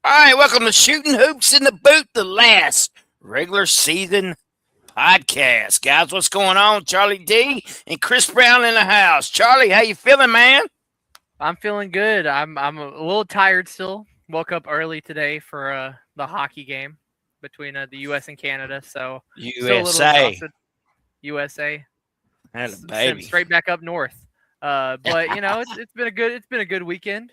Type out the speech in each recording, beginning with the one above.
All right, welcome to Shooting Hoops in the Boot, the last regular season podcast. Guys, what's going on? Charlie D and Chris Brown in the house. Charlie, how you feeling, man? I'm feeling good. I'm a little tired still. Woke up early today for the hockey game between the U.S. and Canada, so still a little USA. exhausted. USA Had a sent baby. straight back up north. But it's been a good weekend.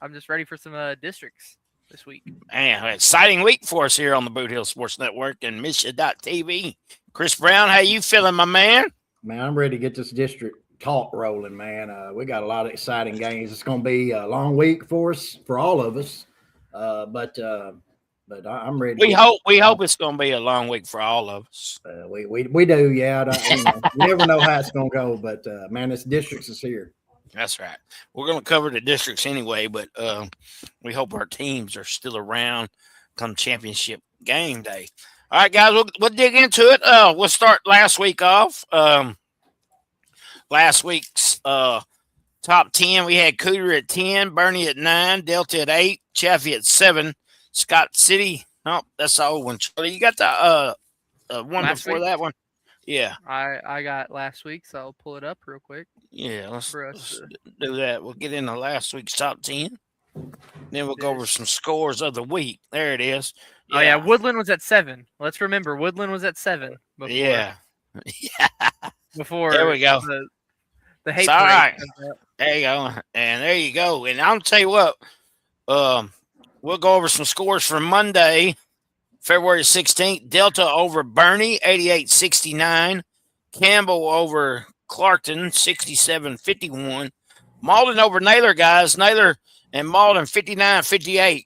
I'm just ready for some districts this week. Man, exciting week for us here on the Boot Hill Sports Network and Misha.tv. Chris Brown, how you feeling, my man? Man, I'm ready to get this district talk rolling, man. We got a lot of exciting games. It's going to be a long week for us, for all of us. But I'm ready. We hope it's going to be a long week for all of us. We do, yeah. You never know how it's going to go, but man, this districts is here. That's right. We're going to cover the districts anyway, but we hope our teams are still around come championship game day. All right, guys, we'll dig into it. We'll start last week off. Last week's top 10, we had Cooter at 10, Bernie at 9, Delta at 8, Chaffee at 7, Scott City. Oh, that's the old one. Charlie, you got the one Last before week? that one? Yeah. I got last week, so I'll pull it up real quick. Yeah, let's For us do that. We'll get into last week's top 10. Then we'll go over some scores of the week. There it is. Oh yeah, Woodland was at 7. Let's remember, Woodland was at 7. Before, Yeah. Before There we go. The hate It's all parade right. comes up. There you go. And there you go. And I'll tell you what, we'll go over some scores for Monday, February 16th. Delta over Bernie, 88-69. Campbell over Clarkton, 67-51. Malden over Naylor, guys. Naylor and Malden, 59-58.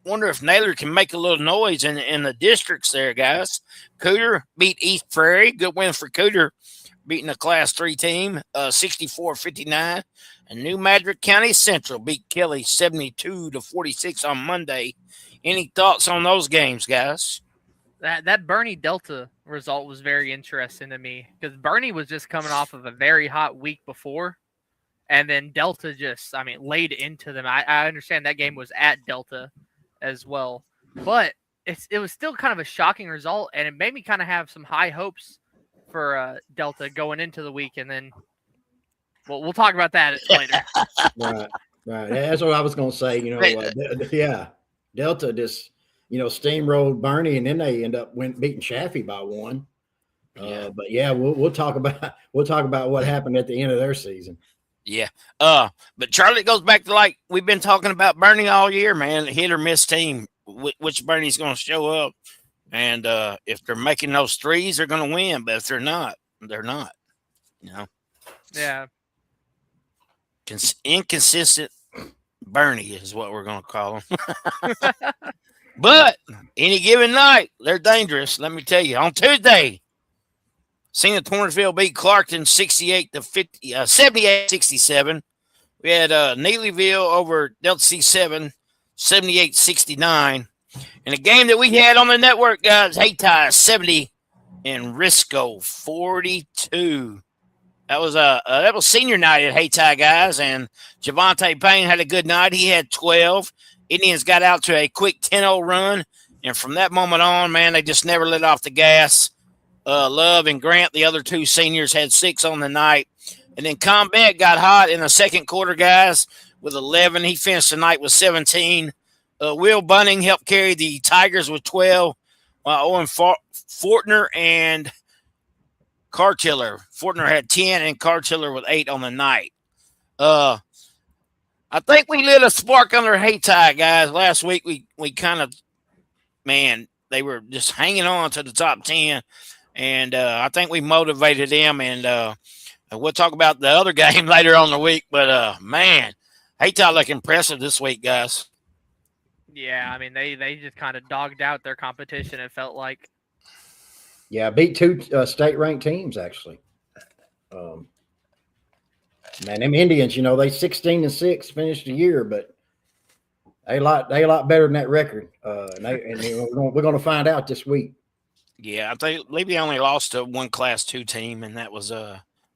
Wonder if Naylor can make a little noise in the districts there, guys. Cooter beat East Prairie. Good win for Cooter, beating a Class 3 team, 64-59. And New Madrid County Central beat Kelly 72-46 on Monday. Any thoughts on those games, guys? That Bernie Delta result was very interesting to me because Bernie was just coming off of a very hot week before, and then Delta just, laid into them. I understand that game was at Delta as well, but it was still kind of a shocking result, and it made me kind of have some high hopes for Delta going into the week, and then we'll talk about that later. Right. That's what I was going to say. Delta just steamrolled Bernie, and then they went beating Chaffee by 1. But yeah, we'll talk about what happened at the end of their season. Yeah. But Charlie, it goes back to like we've been talking about Bernie all year, man. Hit or miss team, which Bernie's going to show up, and if they're making those threes, they're going to win. But if they're not, they're not. Yeah. Inconsistent Bernie is what we're going to call them. But any given night, they're dangerous. Let me tell you. On Tuesday, Cena Torrensville beat Clarkton 78-67. We had Neelyville over Delta C7, 78-69. And a game that we had on the network, guys, Hayti 70 and Risco 42. That was senior night at Hayti, guys, and Javante Payne had a good night. He had 12. Indians got out to a quick 10-0 run, and from that moment on, man, they just never let off the gas. Love and Grant, the other two seniors, had 6 on the night. And then Combat got hot in the second quarter, guys, with 11. He finished the night with 17. Will Bunning helped carry the Tigers with 12, while Owen Fortner and Cartiller. Fortner had 10 and Cartiller with 8 on the night. I think we lit a spark under Hayti, guys. Last week we kind of, man, they were just hanging on to the top 10. And I think we motivated them. And we'll talk about the other game later on the week. But, man, Hayti look impressive this week, guys. Yeah, they just kind of dogged out their competition, it felt like. Yeah, beat 2 state-ranked teams, actually. Man, them Indians, they 16-6 finished the year, but they a lot better than that record. And we're going to find out this week. Yeah, I believe they only lost to one Class 2 team, and that was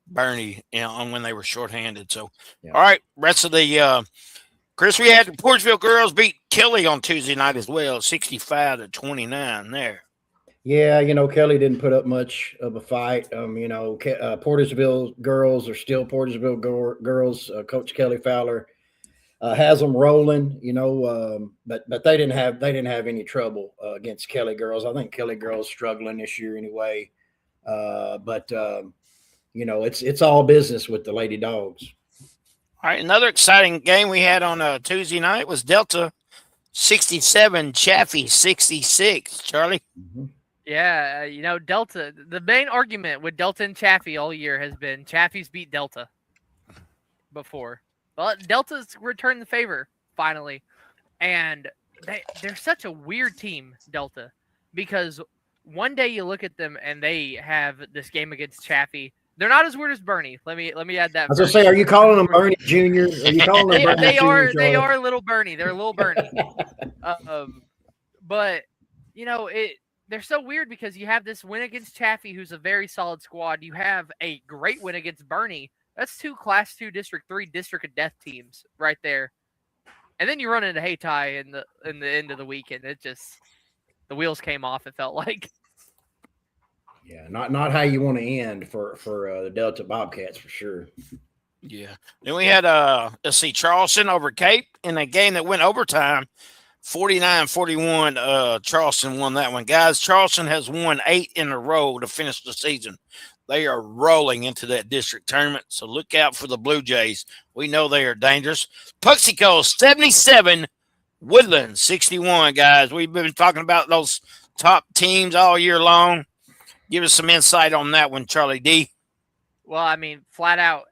Bernie, when they were shorthanded. So, yeah. All right, rest of the Chris, we had the Portsville girls beat Kelly on Tuesday night as well, 65-29 there. Yeah, Kelly didn't put up much of a fight. Portersville girls are still Portersville girls. Coach Kelly Fowler has them rolling, but they didn't have any trouble against Kelly girls. I think Kelly girls struggling this year anyway. It's all business with the Lady Dogs. All right, another exciting game we had on Tuesday night was Delta 67, Chaffee 66. Charlie? Mm-hmm. Yeah, Delta, the main argument with Delta and Chaffee all year has been Chaffee's beat Delta before. Well, Delta's returned the favor, finally. And they're such a weird team, Delta, because one day you look at them and they have this game against Chaffee. They're not as weird as Bernie. Let me add that. I was gonna say, are you calling them Bernie Jr.? Are you calling them Bernie they Jr., they are little Bernie. They're little Bernie. But they're so weird because you have this win against Chaffee, who's a very solid squad. You have a great win against Bernie. That's 2 Class 2 District 3 District of Death teams right there. And then you run into Hayti in the end of the weekend. It just, the wheels came off, it felt like. Yeah, not how you want to end for the Delta Bobcats for sure. Yeah. Then we had Charleston over Cape in a game that went overtime. 49-41. Charleston won that one. Guys, Charleston has won 8 in a row to finish the season. They are rolling into that district tournament, so look out for the Blue Jays. We know they are dangerous. Puxico 77, Woodland 61, guys. We've been talking about those top teams all year long. Give us some insight on that one, Charlie D. Well, I mean, flat out,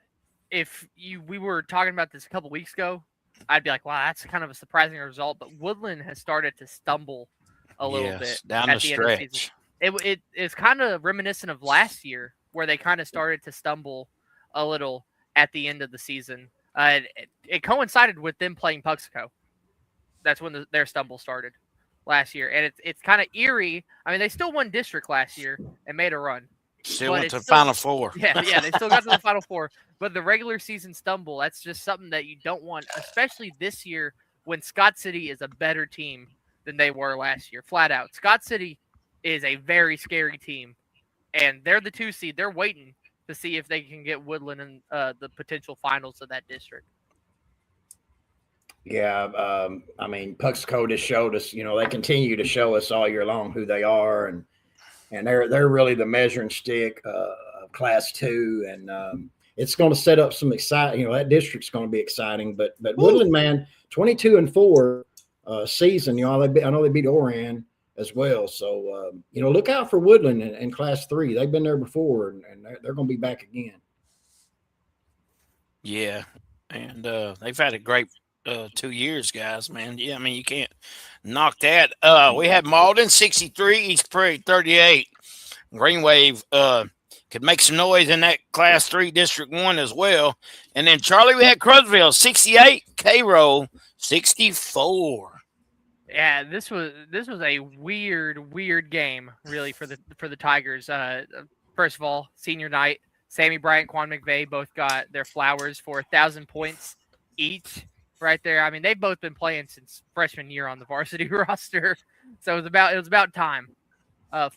we were talking about this a couple weeks ago, I'd be like, wow, that's kind of a surprising result. But Woodland has started to stumble a little bit down at the end of the stretch. season. It's kind of reminiscent of last year, where they kind of started to stumble a little at the end of the season. It coincided with them playing Puxico. That's when their stumble started last year. And it's kind of eerie. I mean, they still won district last year and made a run. Still went to the Final Four. Yeah, they still got to the Final Four. But the regular season stumble, that's just something that you don't want, especially this year when Scott City is a better team than they were last year. Flat out. Scott City is a very scary team. And they're the 2 seed. They're waiting to see if they can get Woodland in the potential finals of that district. Yeah, I mean, Puxico just showed us, they continue to show us all year long who they are, and they're really the measuring stick of Class 2, and it's going to set up some exciting. That district's going to be exciting. But Woodland, man, 22-4 season. I know they beat Oran as well. So look out for Woodland in Class 3. They've been there before, and they're going to be back again. Yeah, and they've had a great 2 years, guys, man. Yeah, I mean, you can't knock that. We had Malden 63, East Prairie 38. Green Wave could make some noise in that Class 3 District 1 as well. And then, Charlie, we had Cruzville 68, Cairo 64. Yeah, this was a weird game, really, for the Tigers. First of all, senior night, Sammy Bryant, Quan McVeigh both got their flowers for 1,000 points each. Right there. I mean, they've both been playing since freshman year on the varsity roster, so it was about time,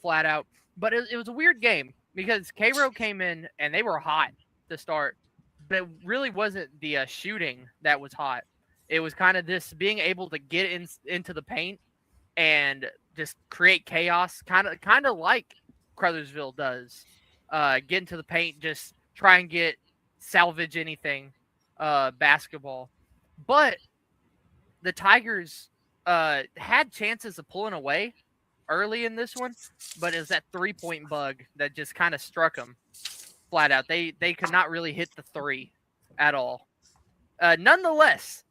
flat out. But it was a weird game because Cairo came in and they were hot to start, but it really wasn't the shooting that was hot. It was kind of this being able to get into the paint and just create chaos, kind of like Crothersville does. Get into the paint, just try and salvage anything, basketball. But the Tigers had chances of pulling away early in this one, but it was that 3-point bug that just kind of struck them flat out. They could not really hit the 3 at all. Nonetheless,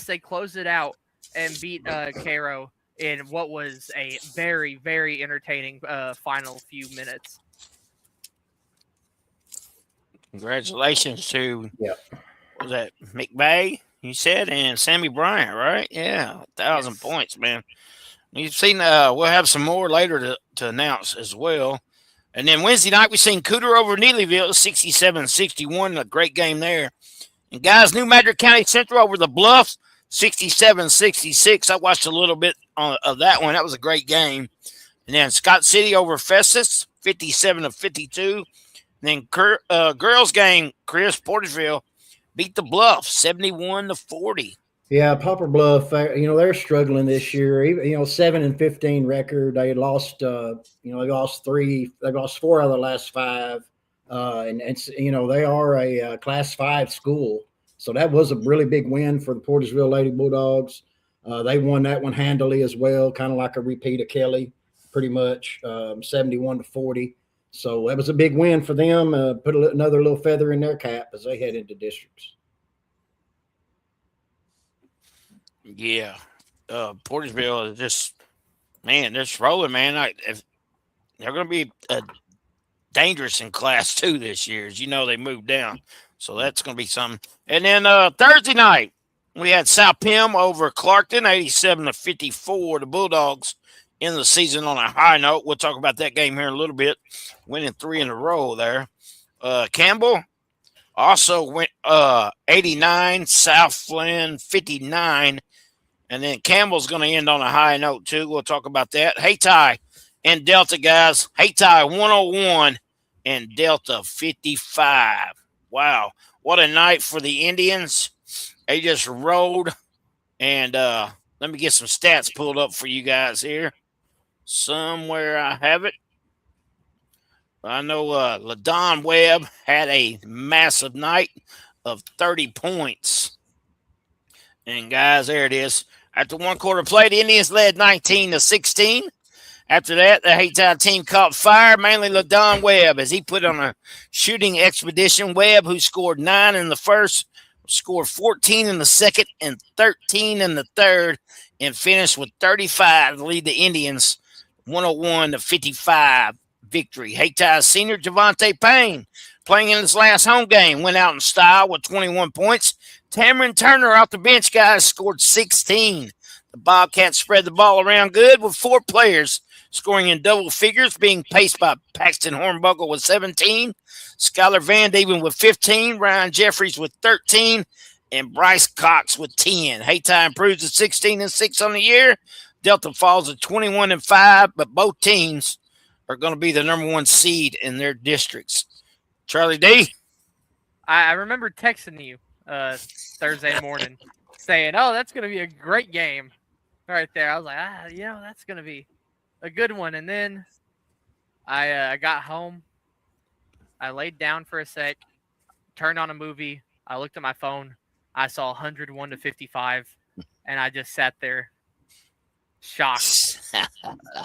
they closed it out and beat Cairo in what was a very, very entertaining final few minutes. Congratulations to was that McVeigh? You said, and Sammy Bryant, right? Yeah, 1,000 points, man. You've seen, we'll have some more later to announce as well. And then Wednesday night, we've seen Cooter over Neelyville, 67-61, a great game there. And guys, New Madrid County Central over the Bluffs, 67-66. I watched a little bit of that one. That was a great game. And then Scott City over Festus, 57-52. And then girls game, Chris Portersville beat the Bluff, 71-40. Yeah, Poplar Bluff, they're struggling this year. Even 7-15 record. They lost, they lost 4 out of the last 5. And it's, they are a Class 5 school. So that was a really big win for the Portersville Lady Bulldogs. They won that one handily as well, kind of like a repeat of Kelly, pretty much, 71-40. So that was a big win for them. Put another little feather in their cap as they head into districts. Yeah. Portersville is just, man, they're rolling, man. They're going to be dangerous in Class 2 this year. As you know, they moved down. So that's going to be something. And then Thursday night, we had South Pim over Clarkton, 87-54. The Bulldogs in the season on a high note. We'll talk about that game here in a little bit. Winning 3 in a row there. Campbell also went 89, South Flynn 59. And then Campbell's going to end on a high note, too. We'll talk about that. Hayti and Delta, guys. Hayti 101 and Delta 55. Wow. What a night for the Indians. They just rolled. And let me get some stats pulled up for you guys here. Somewhere I have it. I know LaDon Webb had a massive night of 30 points. And, guys, there it is. After one quarter play, the Indians led 19-16. After that, the Hayti team caught fire, mainly LaDon Webb, as he put on a shooting expedition. Webb, who scored 9 in the first, scored 14 in the second, and 13 in the third, and finished with 35 to lead the Indians 101-55 victory. Hayti senior Javante Payne, playing in his last home game, went out in style with 21 points. Tamarin Turner off the bench, guys, scored 16. The Bobcats spread the ball around good with 4 players scoring in double figures, being paced by Paxton Hornbuckle with 17, Skylar Van Deven with 15, Ryan Jeffries with 13, and Bryce Cox with 10. Hayti improves to 16-6 on the year. Delta falls to 21-5, but both teams are going to be the number 1 seed in their districts. Charlie D? I remember texting you Thursday morning saying, oh, that's going to be a great game right there. I was like, that's going to be a good one. And then I got home. I laid down for a sec, turned on a movie. I looked at my phone. I saw 101-55, and I just sat there shocked,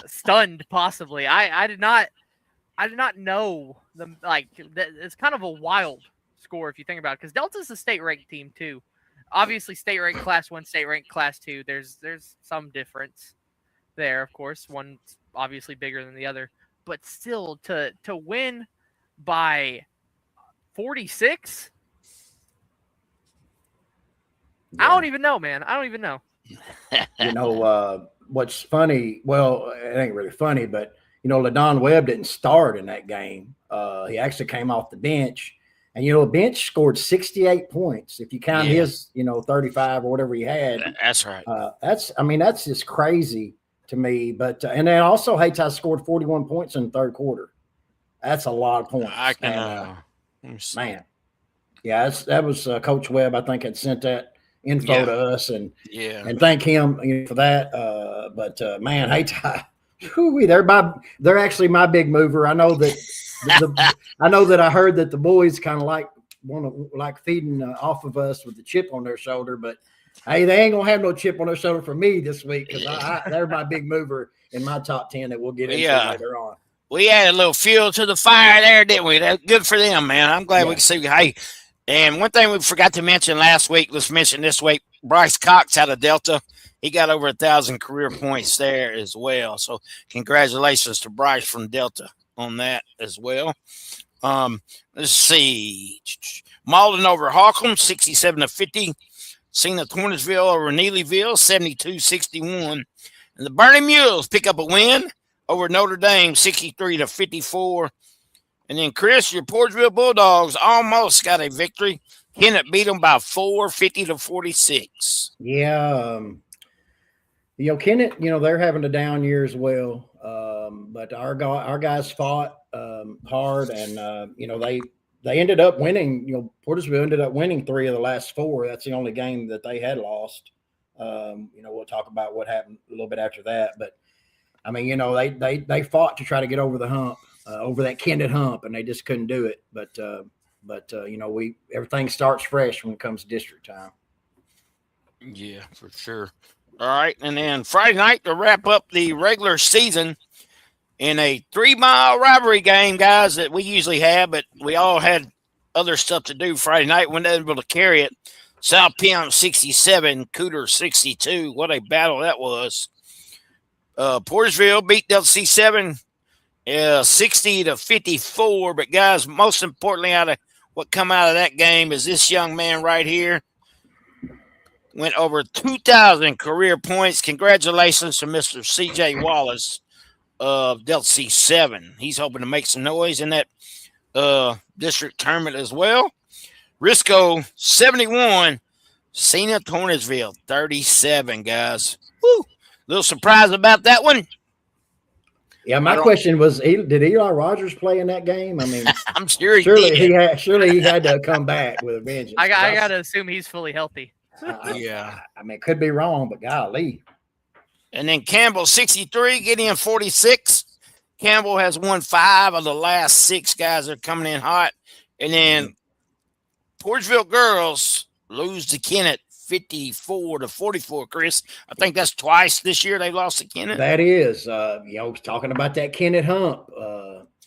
stunned, possibly. I did not know it's kind of a wild score if you think about it, because Delta's a state-ranked team too. Obviously, state-ranked Class 1, state-ranked Class 2. There's some difference there, of course. One's obviously bigger than the other, but still to win by 46. Yeah. I don't even know, man. I don't even know. What's funny? Well, it ain't really funny, but LaDon Webb didn't start in that game. He actually came off the bench. And, the bench scored 68 points. If you count his, 35 or whatever he had. That's right. That's just crazy to me. But, and then also Hayti scored 41 points in the third quarter. That's a lot of points. I can, man. Yeah, that was Coach Webb, I think, had sent that info to us. And thank him for that. But man, Hayti, they're actually my big mover. I know that. I heard that the boys kind of like feeding off of us with the chip on their shoulder, but hey, they ain't gonna have no chip on their shoulder for me this week because they're my big mover in my top 10 that we'll get into later on. We added a little fuel to the fire there, didn't we? That's good for them, man. I'm glad we can see. Hey, and one thing we forgot to mention last week, let's mention this week. Bryce Cox out of Delta. He got over 1,000 career points there as well. So congratulations to Bryce from Delta on that as well. Let's see. Malden over Hawcom, 67-50. Cena Torrensville over Neelyville, 72-61. And the Burning Mules pick up a win over Notre Dame, 63-54. And then, Chris, your Portersville Bulldogs almost got a victory, Kennett beat them by 4, 50-46. Yeah. Kennett, they're having a down year as well. But our guys fought hard, and they ended up winning. Portersville ended up winning 3 of the last 4. That's the only game that they had lost. We'll talk about what happened a little bit after that. But I mean, they fought to try to get over the hump, over that Kennett hump, and they just couldn't do it. But everything starts fresh when it comes to district time. Yeah, for sure. All right, and then Friday night to wrap up the regular season in a 3-mile rivalry game, guys, that we usually have, but we all had other stuff to do Friday night. We weren't able to carry it. South Penn 67, Cooter 62. What a battle that was. Portersville beat LC7 60-54. But guys, most importantly, what come out of that game is this young man right here. Went over 2,000 career points. Congratulations to Mr. C.J. Wallace of Delta C7. He's hoping to make some noise in that district tournament as well. Risco 71, Cena Torresville 37, guys. Woo! Little surprise about that one. Yeah, my question was, did Eli Rogers play in that game? I mean, I'm sure surely he had to come back with a vengeance. I got to assume he's fully healthy. Yeah. I mean, could be wrong, but golly. And then Campbell 63, Gideon 46. Campbell has won 5 of the last 6 guys that are coming in hot. And then Portersville girls lose to Kennett 54-44, Chris. I think that's twice this year they lost to Kennett. That is, talking about that Kennett hump,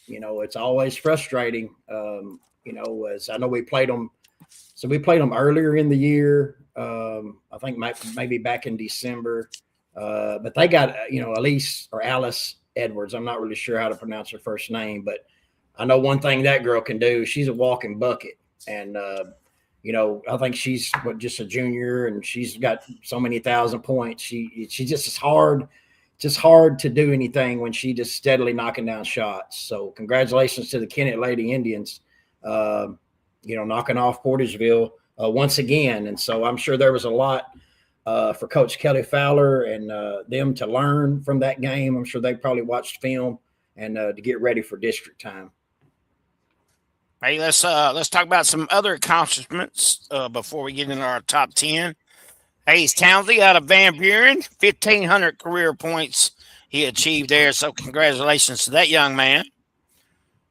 it's always frustrating. As I know we played them. So we played them earlier in the year. I think maybe back in December. But they got, Elise or Alice Edwards. I'm not really sure how to pronounce her first name, but I know one thing that girl can do. She's a walking bucket. And, I think she's just a junior, and she's got so many thousand points. She just is hard to do anything when she just steadily knocking down shots. So congratulations to the Kennett Lady Indians, knocking off Portersville once again. And so I'm sure there was a lot for Coach Kelly Fowler and them to learn from that game. I'm sure they probably watched film and to get ready for district time. Hey, let's talk about some other accomplishments before we get into our top 10. Hayes Townsley out of Van Buren, 1,500 career points he achieved there. So congratulations to that young man.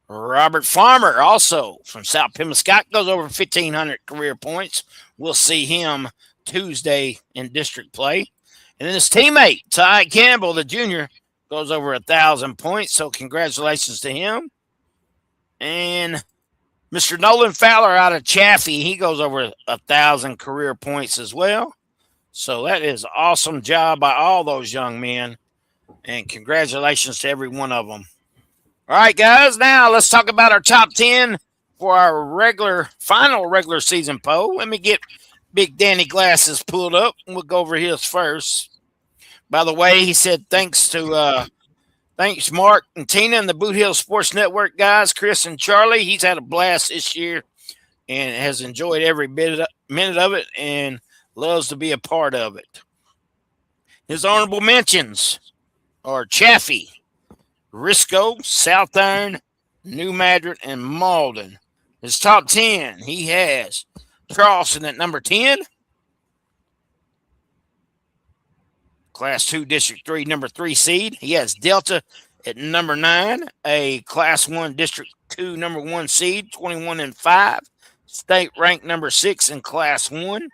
Robert Farmer, also from South Pemmiscott, goes over 1,500 career points. We'll see him Tuesday in district play. And then his teammate, Ty Campbell, the junior, goes over 1,000 points. So congratulations to him. And Mr. Nolan Fowler out of Chaffee, he goes over 1,000 career points as well. So that is an awesome job by all those young men. And congratulations to every one of them. All right, guys, now let's talk about our top 10 for our final regular season poll. Let me get Big Danny Glasses pulled up, and we'll go over his first. By the way, he said thanks Mark and Tina and the Boot Hill Sports Network guys, Chris and Charlie. He's had a blast this year and has enjoyed every minute of it and loves to be a part of it. His honorable mentions are Chaffee, Risco, South Iron, New Madrid, and Malden. His top 10, he has Charleston at number 10, Class 2 District 3, number 3 seed. He has Delta at number 9, a Class 1 District 2, number 1 seed, 21-5, state ranked number 6 in Class 1.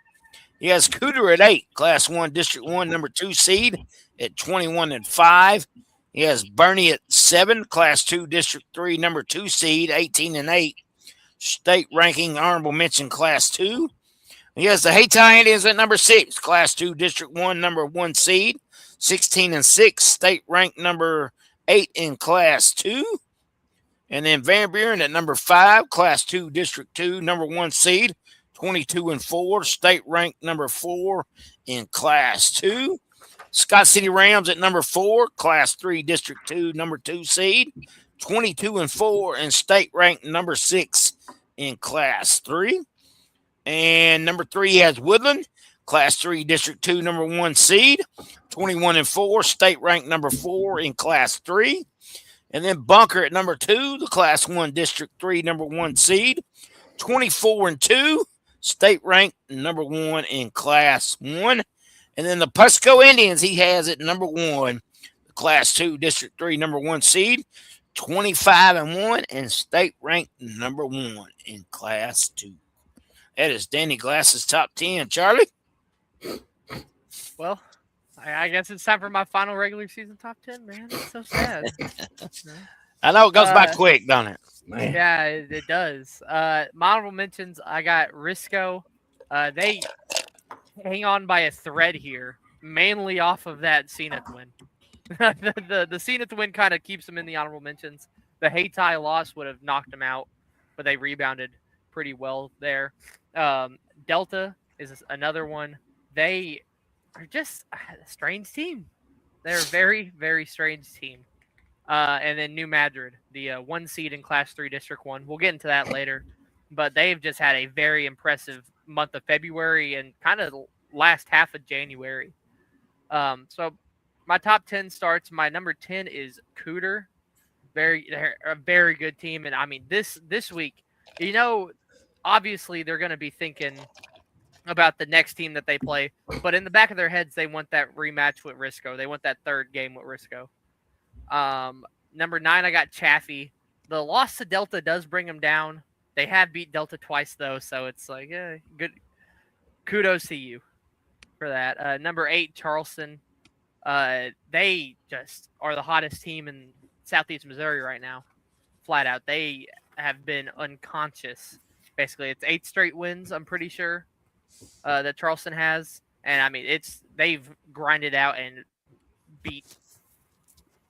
He has Cooter at 8, Class 1 District 1, number 2 seed at 21-5. He has Bernie at 7, Class 2 District 3, number 2 seed, 18-8, state ranking honorable mention Class 2. He has the Hayti Indians at number 6, Class 2 District 1, number 1 seed, 16-6, state ranked number 8 in Class 2. And then Van Buren at number 5, Class 2 District 2, number 1 seed, 22-4, state ranked number 4 in Class 2. Scott City Rams at number 4, Class 3 District 2, number 2 seed, 22-4, and state ranked number 6 in Class 3. And number 3 has Woodland, Class 3, District 2, number 1 seed, 21-4, state ranked number 4 in Class 3. And then Bunker at number 2, the Class 1, District 3, number 1 seed, 24-2, state ranked number 1 in Class 1. And then the Pusco Indians, he has it number 1, Class 2, District 3, number 1 seed, 25-1, and state ranked number 1 in Class 2. That is Danny Glass's top 10. Charlie? Well, I guess it's time for my final regular season top 10, man. It's so sad. I know it goes by quick, don't it? Man. Yeah, it does. My honorable mentions, I got Risco. They hang on by a thread here, mainly off of that Zenith win. the Zenith win kind of keeps them in the honorable mentions. The Hayti loss would have knocked them out, but they rebounded pretty well there. Delta is another one. They are just a strange team. They're a very, very strange team. And then New Madrid, the 1 seed in Class 3 District 1. We'll get into that later. But they've just had a very impressive month of February and kind of last half of January. So my top 10 starts. My number 10 is Cooter. They're a very good team. And, I mean, this week, obviously they're going to be thinking about the next team that they play. But in the back of their heads, they want that rematch with Risco. They want that third game with Risco. Number 9, I got Chaffee. The loss to Delta does bring them down. They have beat Delta twice, though, so it's like, good. Kudos to you for that. Number 8, Charleston. They just are the hottest team in Southeast Missouri right now. Flat out. They have been unconscious. Basically, it's 8 straight wins, I'm pretty sure, that Charleston has. And, I mean, they've grinded out and beat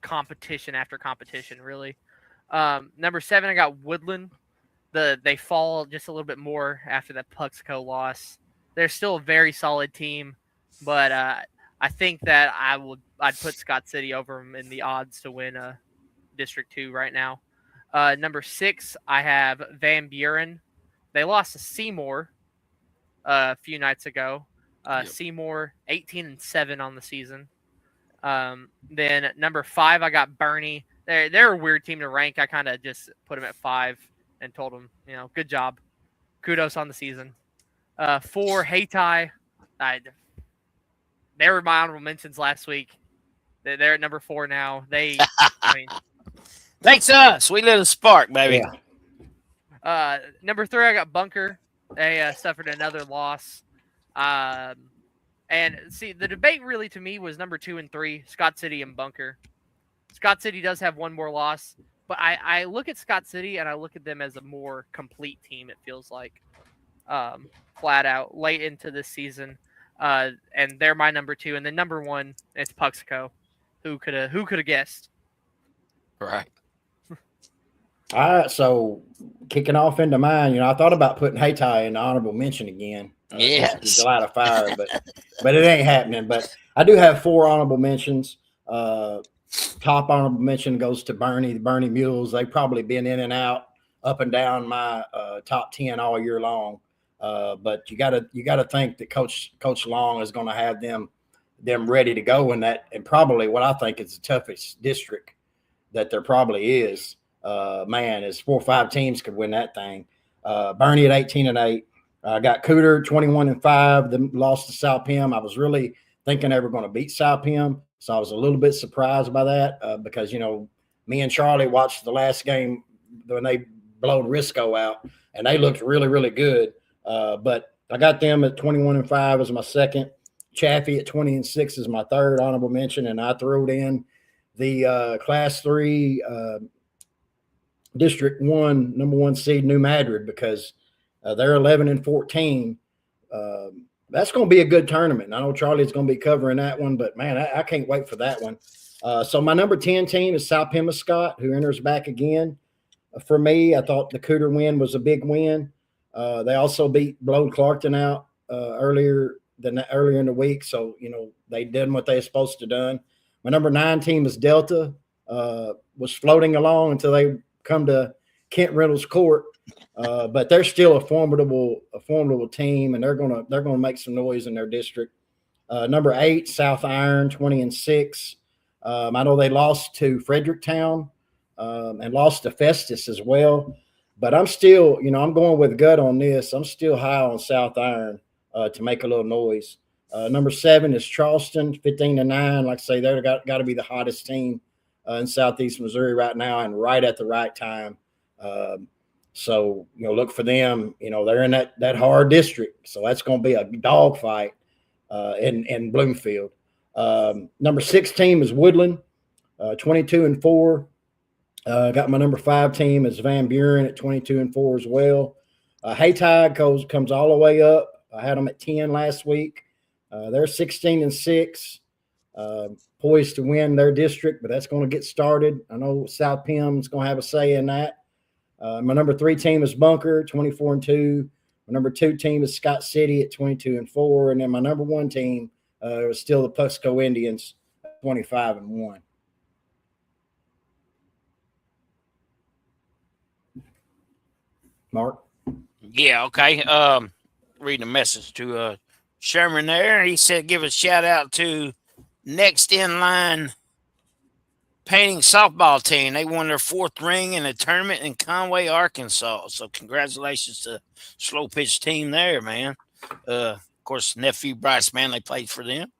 competition after competition, really. Number 7, I got Woodland. They fall just a little bit more after that Puxco loss. They're still a very solid team, but I think that I'd put Scott City over them in the odds to win District 2 right now. Number 6, I have Van Buren. They lost to Seymour a few nights ago. Seymour 18-7 on the season. Then number 5, I got Bernie. They're a weird team to rank. I kind of just put them at 5 and told them, good job. Kudos on the season. 4, Hayti. They were my honorable mentions last week. They're at number 4 now. Thanks to us. We lit a spark, baby. Yeah. Number 3, I got Bunker. They suffered another loss. And see, the debate really to me was number 2 and 3, Scott City and Bunker. Scott City does have one more loss, but I look at Scott City and I look at them as a more complete team, it feels like, flat out, late into this season. And they're my number 2. And then number 1, it's Puxco. Who could have guessed? Right. All right, so kicking off into mine, I thought about putting Hayti in the honorable mention again. Yes. To light a fire, but it ain't happening. But I do have 4 honorable mentions. Top honorable mention goes to Bernie, the Bernie Mules. They've probably been in and out, up and down my top 10 all year long. But you gotta think that Coach Long is going to have them ready to go in that, and probably what I think is the toughest district that there probably is. Is 4 or 5 teams could win that thing. Bernie at 18-8. I got Cooter 21-5. Then lost to South Pim. I was really thinking they were going to beat South Pim, so I was a little bit surprised by that because me and Charlie watched the last game when they blowed Risco out, and they looked really, really good. But I got them at 21-5 as my second. Chaffee at 20-6 is my third honorable mention, and I threw in the Class 3 District 1 number 1 seed New Madrid because they're 11-14. That's going to be a good tournament. I know Charlie's going to be covering that one, but man, I can't wait for that one. So my number 10 team is South Pemiscot, who enters back again. For me, I thought the Cooter win was a big win. They also beat Blode Clarkton out earlier in the week, so they did what they were supposed to done. My number 9 team is Delta. Was floating along until they come to Kent Reynolds Court. But they're still a formidable team, and they're gonna make some noise in their district. Number 8, South Iron, 20-6. I know they lost to Fredericktown and lost to Festus as well. But I'm still, I'm going with gut on this. I'm still high on South Iron to make a little noise. Number 7 is Charleston, 15-9. Like I say, they're got to be the hottest team in Southeast Missouri right now, and right at the right time. So look for them. They're in that hard district, so that's going to be a dogfight in Bloomfield. Number 6 team is Woodland, 22-4. Got my number 5 team is Van Buren at 22-4 as well. Haytide comes all the way up. I had them at 10 last week. They're 16-6, poised to win their district, but that's going to get started. I know South Pim is going to have a say in that. My number 3 team is Bunker, 24-2. My number 2 team is Scott City at 22-4, and then my number 1 team is still the Puxco Indians, 25-1. Mark? Yeah, okay. Reading a message to Sherman there. He said give a shout out to Next In Line Painting softball team. They won their 4th ring in a tournament in Conway, Arkansas. So congratulations to slow pitch team there, man. Of course, nephew Bryce Manley played for them.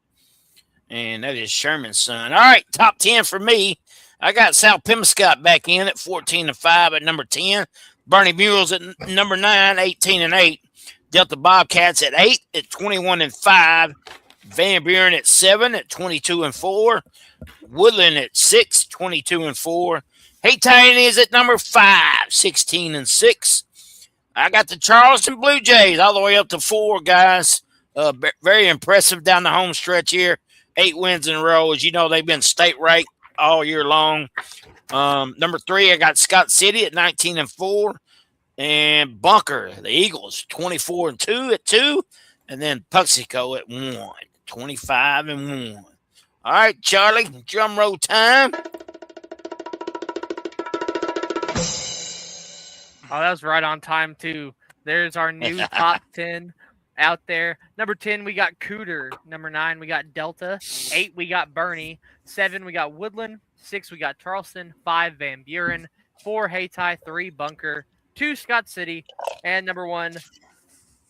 And that is Sherman's son. All right, top 10 for me. I got South Pemscott back in at 14-5 at number 10. Bernie Mules at number 9, 18-8. Delta Bobcats at 8 at 21-5. Van Buren at 7 at 22-4. Woodland at 6, 22-4. Haytide is at number 5, 16-6. I got the Charleston Blue Jays all the way up to 4, guys. Very impressive down the home stretch here. 8 wins in a row. As you know, they've been state ranked all year long. Number 3, I got Scott City at 19-4. And Bunker, the Eagles, 24-2 at 2. And then Puxico at 1, 25-1. All right, Charlie, drum roll time. Oh, that was right on time, too. There's our new top 10 out there. Number 10, we got Cooter. Number 9, we got Delta. 8, we got Bernie. 7, we got Woodland. 6, we got Charleston. 5, Van Buren. 4, Haytide. 3, Bunker. 2, Scott City. And number 1,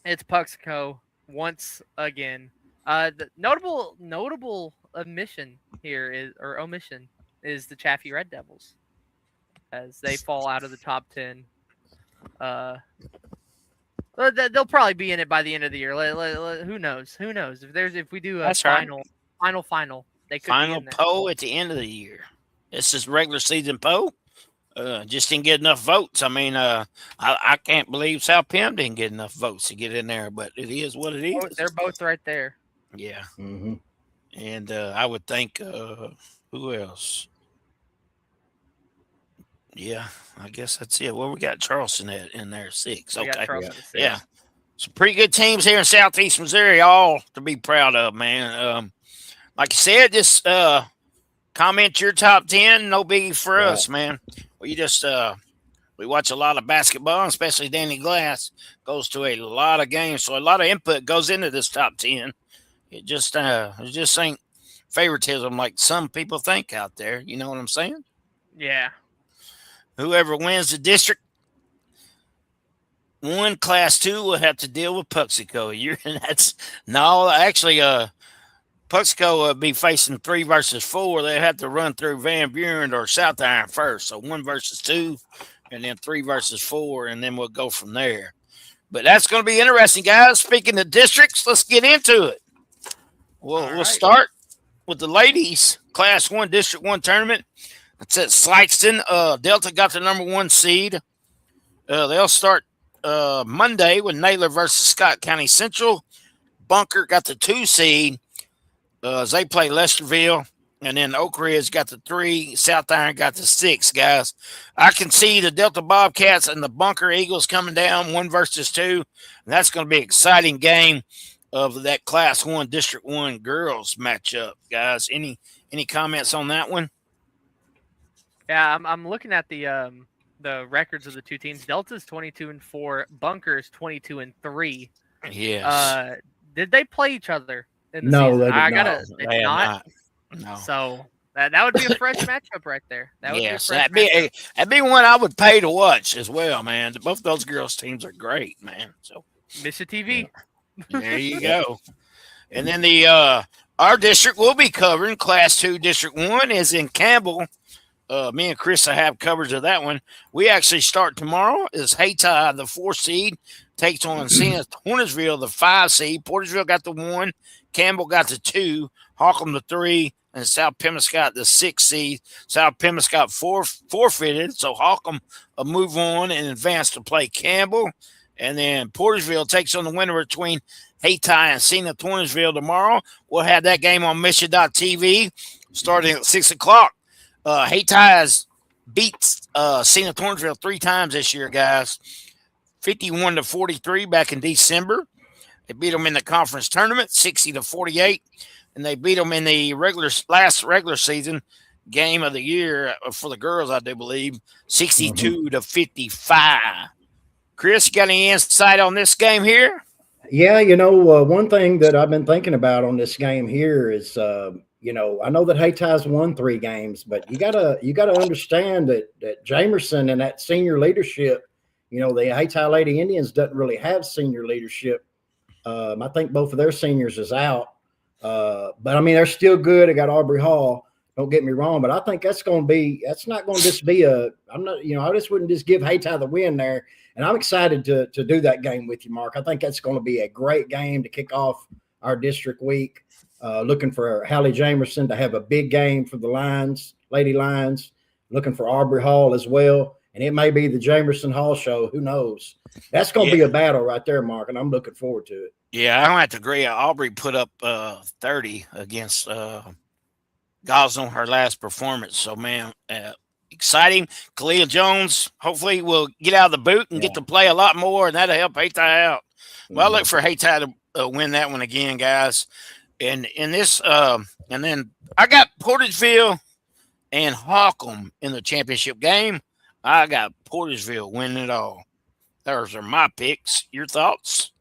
it's Puxico once again. The notable omission is the Chaffee Red Devils, as they fall out of the top 10. They'll probably be in it by the end of the year. Who knows? If we do a final, they could final be in there. poll at the end of the year. This is regular season poll. Just didn't get enough votes. I mean, I can't believe South Pim didn't get enough votes to get in there, but it is what it is. They're both right there. Yeah. Mm-hmm. And I would think, who else? Yeah, I guess that's it. Well, we got Charleston in there, 6. Okay. Yeah. Some pretty good teams here in Southeast Missouri, all to be proud of, man. Like you said, just comment your top 10. No biggie for us, man. We just we watch a lot of basketball, especially Danny Glass goes to a lot of games, so a lot of input goes into this top 10. It just ain't favoritism like some people think out there. You know what I'm saying? Yeah. Whoever wins the District 1 Class 2 will have to deal with Puxico. Puxico will be facing 3 versus 4. They have to run through Van Buren or South Iron first. So 1 versus 2, and then 3 versus 4, and then we'll go from there. But that's going to be interesting, guys. Speaking of districts, let's get into it. We'll start with the ladies Class 1 District 1 tournament. It's at Slikeston. Delta got the number 1 seed. They'll start Monday with Naylor versus Scott County Central. Bunker got the 2 seed. They play Lesterville. And then Oak Ridge got the 3. South Iron got the 6, guys. I can see the Delta Bobcats and the Bunker Eagles coming down 1 versus 2. And that's going to be an exciting game of that Class 1 District 1 girls matchup, guys. Any comments on that one? Yeah, I'm looking at the the records of the two teams. Delta's 22-4, Bunker's 22-3. Yes. Did they play each other in the No, season? they did I not. gotta. They They did have not. No. So that would be a fresh matchup right there. That would Yes, be a fresh matchup. that'd be one I would pay to watch as well, man. Both those girls' teams are great, man. So Misha TV. there you go. And then the our district will be covering Class 2 District 1 is in Campbell. Me and Chris have coverage of that one. We actually start tomorrow. Is Hayti, the 4 seed, takes on Hornersville, the 5 seed. Portersville got the 1, Campbell got the 2, Holcomb the 3, and South Pemiscot the 6 seed. South Pemiscot forfeited, so Holcomb will move on and advance to play Campbell. And then Portersville takes on the winner between Hayti and Zenith Hornersville tomorrow. We'll have that game on Mission.tv starting at 6 o'clock. Hayti has beat Zenith Hornersville 3 times this year, guys. 51-43 back in December. They beat them in the conference tournament, 60-48. And they beat them in the last regular season game of the year for the girls, I do believe, 62-55. Chris, you got any insight on this game here? Yeah, one thing that I've been thinking about on this game here is, I know that Hayti's won 3 games, but you gotta understand that Jamerson and that senior leadership, the Hayti Lady Indians doesn't really have senior leadership. I think both of their seniors is out, but I mean they're still good. They got Aubrey Hall. Don't get me wrong, but I think that's not going to just be I just wouldn't just give Hayti the win there. And I'm excited to do that game with you, Mark. I think that's going to be a great game to kick off our district week. Looking for Hallie Jamerson to have a big game for the Lady Lions. Looking for Aubrey Hall as well. And it may be the Jamerson Hall show. Who knows? That's going to be a battle right there, Mark, and I'm looking forward to it. Yeah, I don't have to agree. Aubrey put up 30 against Gosnell, her last performance. So, man, exciting. Kalia Jones, hopefully, will get out of the boot and get to play a lot more, and that'll help Hayti out. Well, I look for Hayti to win that one again, guys. And in this, and then I got Portersville and Holcomb in the championship game. I got Portersville winning it all. Those are my picks. Your thoughts?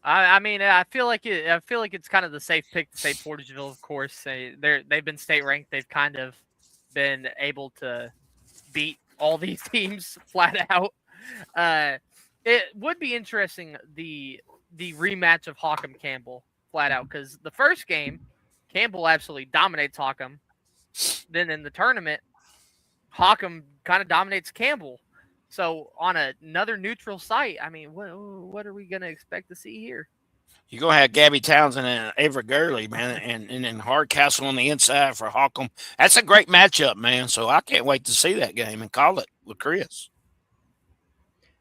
I mean, I feel like it's kind of the safe pick to say Portersville. Of course, they've been state ranked. They've kind of been able to beat all these teams flat out. It would be interesting the rematch of Holcomb Campbell flat out, because the first game Campbell absolutely dominates Holcomb. Then in the tournament, Holcomb kind of dominates Campbell. So on another neutral site, I mean, what are we going to expect to see here? You're going to have Gabby Townsend and Ava Gurley, man, and then Hardcastle on the inside for Holcomb. That's a great matchup, man. So I can't wait to see that game and call it with Chris.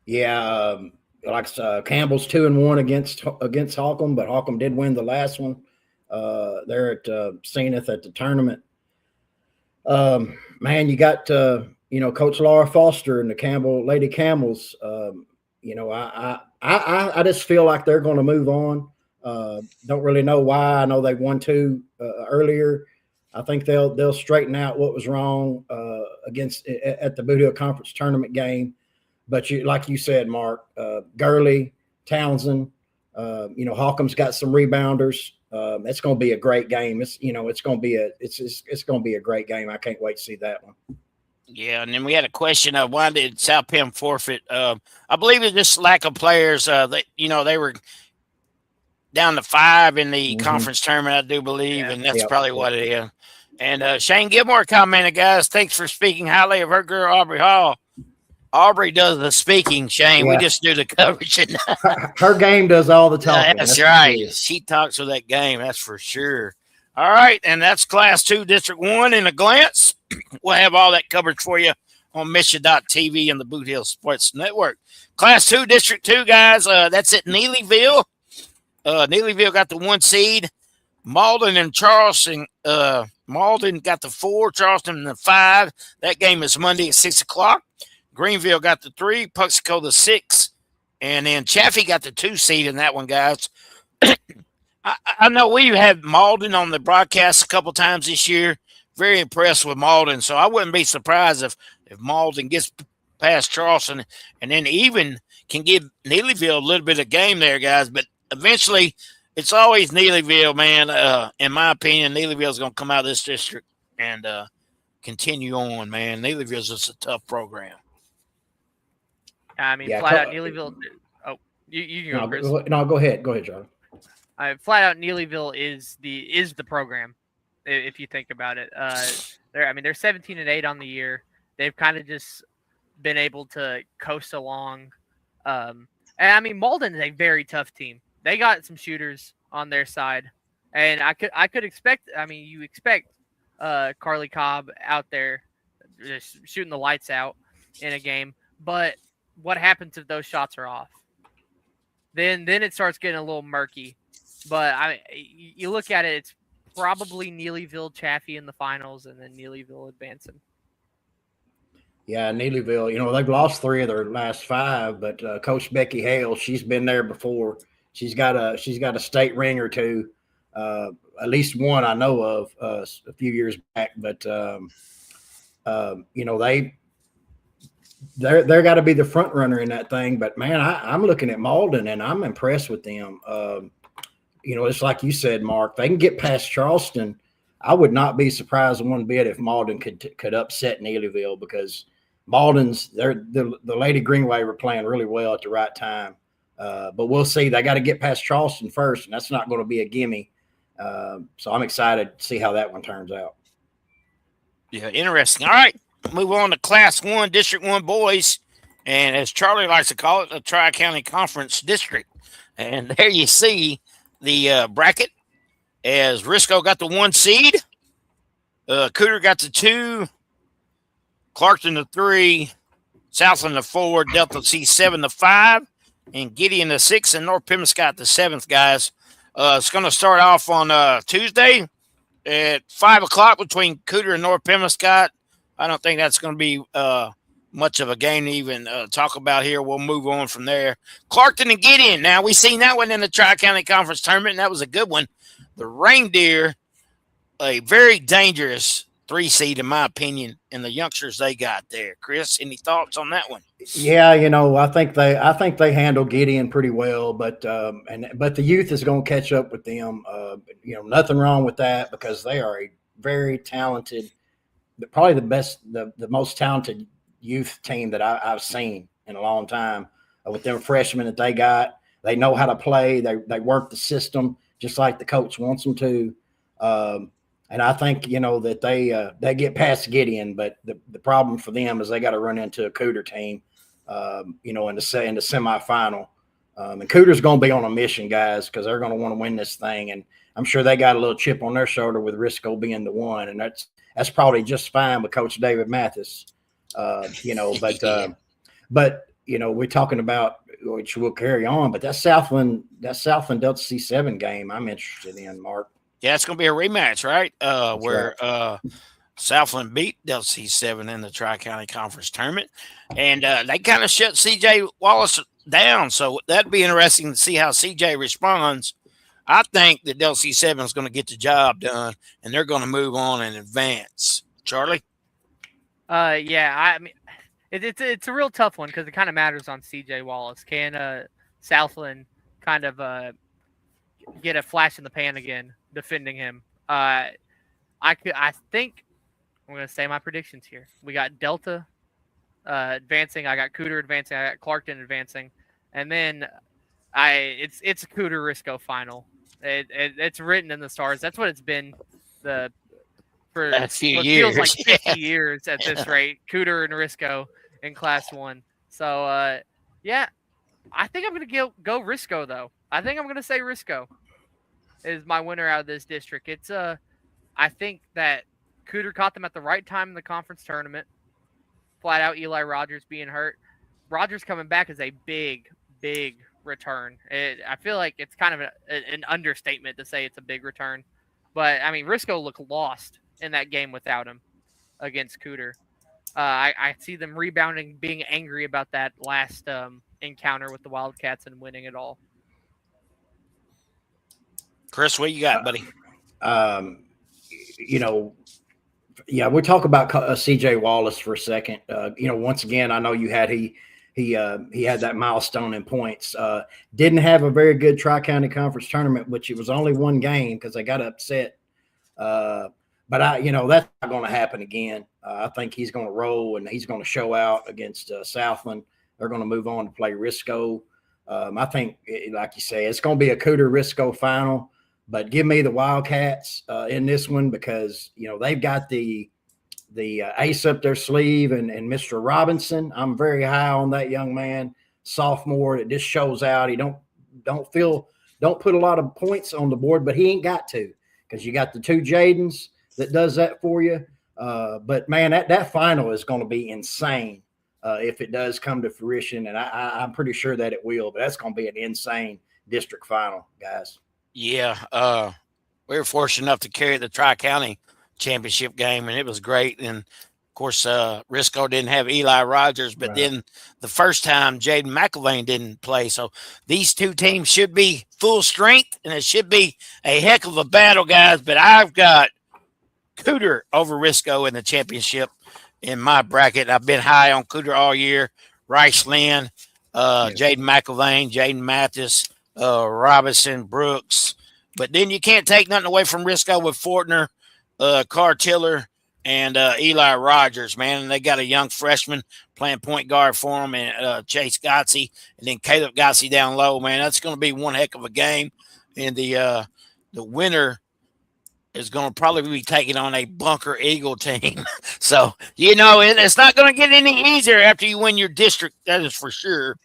Yeah, Campbell's 2-1 against Holcomb, but Holcomb did win the last one. There at Zenith at the tournament. Man, you got Coach Laura Foster and the Lady Camels. I just feel like they're going to move on. Don't really know why. I know they won 2 earlier. I think they'll straighten out what was wrong at the Boot Hill Conference tournament game. But like you said, Mark, Gurley, Townsend, Holcomb's got some rebounders. It's going to be a great game. It's going to be a great game. I can't wait to see that one. Yeah, and then we had a question of why did South Penn forfeit? I believe it's just lack of players. They were down to 5 in the conference tournament, I do believe, and that's probably what it is. And Shane Gilmore commented, guys, thanks for speaking highly of her girl, Aubrey Hall. Aubrey does the speaking, Shane. We just do the coverage. Her game does all the talking. That's right. She talks with that game, that's for sure. All right, and that's Class 2, District 1 in a glance. We'll have all that coverage for you on Mission.tv and the Boot Hill Sports Network. Class 2, District 2, guys, that's at Neelyville. Neelyville got the 1 seed. Malden and Charleston. Malden got the 4, Charleston the 5. That game is Monday at 6 o'clock. Greenville got the 3, Puxico the 6, and then Chaffee got the 2 seed in that one, guys. I know we've had Malden on the broadcast a couple times this year. Very impressed with Malden, so I wouldn't be surprised if Malden gets past Charleston, and then even can give Neelyville a little bit of game there, guys. But eventually, it's always Neelyville, man. In my opinion, Neelyville's going to come out of this district and continue on, man. Neelyville's just a tough program. I mean, flat out Neelyville. Oh, you go, Chris. No, go ahead, Charlie. Flat out, Neelyville is the program. If you think about it, they're 17-8 on the year. They've kind of just been able to coast along. And I mean, Malden is a very tough team. They got some shooters on their side, and I could expect. I mean, you expect Carly Cobb out there just shooting the lights out in a game, but what happens if those shots are off? Then it starts getting a little murky. But you look at it, it's probably Neelyville, Chaffee in the finals, and then Neelyville advancing. Yeah, Neelyville, they've lost 3 of their last 5, but Coach Becky Hale, she's been there before. She's got a state ring or 2, at least one I know of a few years back. But they're got to be the front runner in that thing. But man, I'm looking at Malden and I'm impressed with them. It's like you said, Mark. They can get past Charleston. I would not be surprised one bit if Malden could upset Neelyville, because Malden's the Lady Greenway were playing really well at the right time. But we'll see. They got to get past Charleston first, and that's not going to be a gimme. So I'm excited to see how that one turns out. Yeah, interesting. All right, move on to Class 1, District 1 boys, and as Charlie likes to call it, the Tri-County Conference District. And there you see the bracket, as Risco got the 1 seed, Cooter got the 2, Clarkton the 3, Southland the 4, Delta C7 the 5, and Gideon the 6, and North Pembroke the 7th, guys. It's going to start off on Tuesday at 5 o'clock between Cooter and North Pembroke. I don't think that's going to be much of a game to even talk about here. We'll move on from there. Clarkton and Gideon. Now, we seen that one in the Tri-County Conference Tournament, and that was a good one. The Reindeer, a very dangerous 3 seed, in my opinion, and the youngsters they got there. Chris, any thoughts on that one? Yeah, I think they handle Gideon pretty well, but the youth is going to catch up with them. Nothing wrong with that, because they are a very talented, probably the most talented youth team that I've seen in a long time. With them freshmen that they got, they know how to play. They work the system just like the coach wants them to. And I think, that they get past Gideon, but the problem for them is they got to run into a Cooter team, in the semifinal. And Cooter's going to be on a mission, guys, because they're going to want to win this thing. And I'm sure they got a little chip on their shoulder with Risco being the 1. And that's probably just fine with Coach David Mathis, but we're talking about, which we'll carry on, but that Southland Delta C7 game I'm interested in, Mark. Yeah, it's going to be a rematch, right? Where Southland beat Delta C7 in the Tri-County Conference Tournament, and they kind of shut C.J. Wallace down. So that'd be interesting to see how C.J. responds. I think that Delta C7 is going to get the job done, and they're going to move on and advance. Charlie? Yeah, I mean, it's a real tough one because it kind of matters on C.J. Wallace. Can Southland kind of get a flash in the pan again defending him? I think I'm going to say my predictions here. We got Delta advancing. I got Cooter advancing. I got Clarkton advancing, and then it's a Cooter Risco final. It's written in the stars. That's what it's been for a few what years. Feels like 50 years at this rate. Cooter and Risco in Class 1. So yeah, I think I'm going to go Risco though. I think I'm going to say Risco is my winner out of this district. It's I think that Cooter caught them at the right time in the conference tournament. Flat out Eli Rogers being hurt. Rogers coming back is a big return. I feel like it's kind of an understatement to say it's a big return. But, I mean, Risco looked lost in that game without him against Cooter. I see them rebounding, being angry about that last encounter with the Wildcats and winning it all. Chris, what you got, buddy? Yeah, we'll talk about CJ Wallace for a second. Once again, I know you had he had that milestone in points. Didn't have a very good Tri-County Conference tournament, which it was only one game because they got upset. But that's not going to happen again. I think he's going to roll and he's going to show out against Southland. They're going to move on to play Risco. I think, like you say, it's going to be a Cooter Risco final. But give me the Wildcats in this one because they've got the ace up their sleeve and Mr. Robinson. I'm very high on that young man, sophomore. It just shows out. He don't put a lot of points on the board, but he ain't got to because you got the two Jadens that does that for you. But man, that final is going to be insane if it does come to fruition, and I'm pretty sure that it will. But that's going to be an insane district final, guys. Yeah, we were fortunate enough to carry the Tri-County championship game, and it was great. And of course, Risco didn't have Eli Rogers, but then the first time Jaden McElvain didn't play. So these two teams should be full strength, and it should be a heck of a battle, guys. But I've got Cooter over Risco in the championship in my bracket. I've been high on Cooter all year. Rice Lynn, Jaden McElvain, Jaden Mathis, Robinson, Brooks. But then you can't take nothing away from Risco with Fortner, Cartiller, and Eli Rogers, man. And they got a young freshman playing point guard for them, and Chase Gotze, and then Caleb Gotze down low, man. That's going to be one heck of a game. And the winner is going to probably be taking on a Bunker Eagle team. So, it's not going to get any easier after you win your district. That is for sure.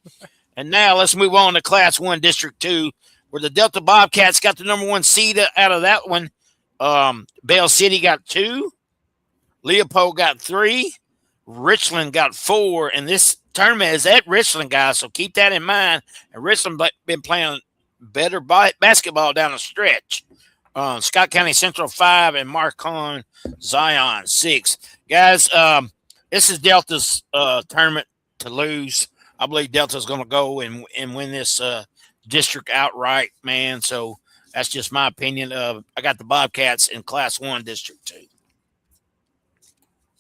And now let's move on to Class 1, District 2, where the Delta Bobcats got the number 1 seed out of that one. Bell City got 2. Leopold got 3. Richland got 4. And this tournament is at Richland, guys, so keep that in mind. And Richland been playing better basketball down the stretch. Scott County Central 5 and Marcon Zion 6. Guys, this is Delta's tournament to lose. I believe Delta's going to go and win this district outright, man. So that's just my opinion. I got the Bobcats in Class 1, District 2.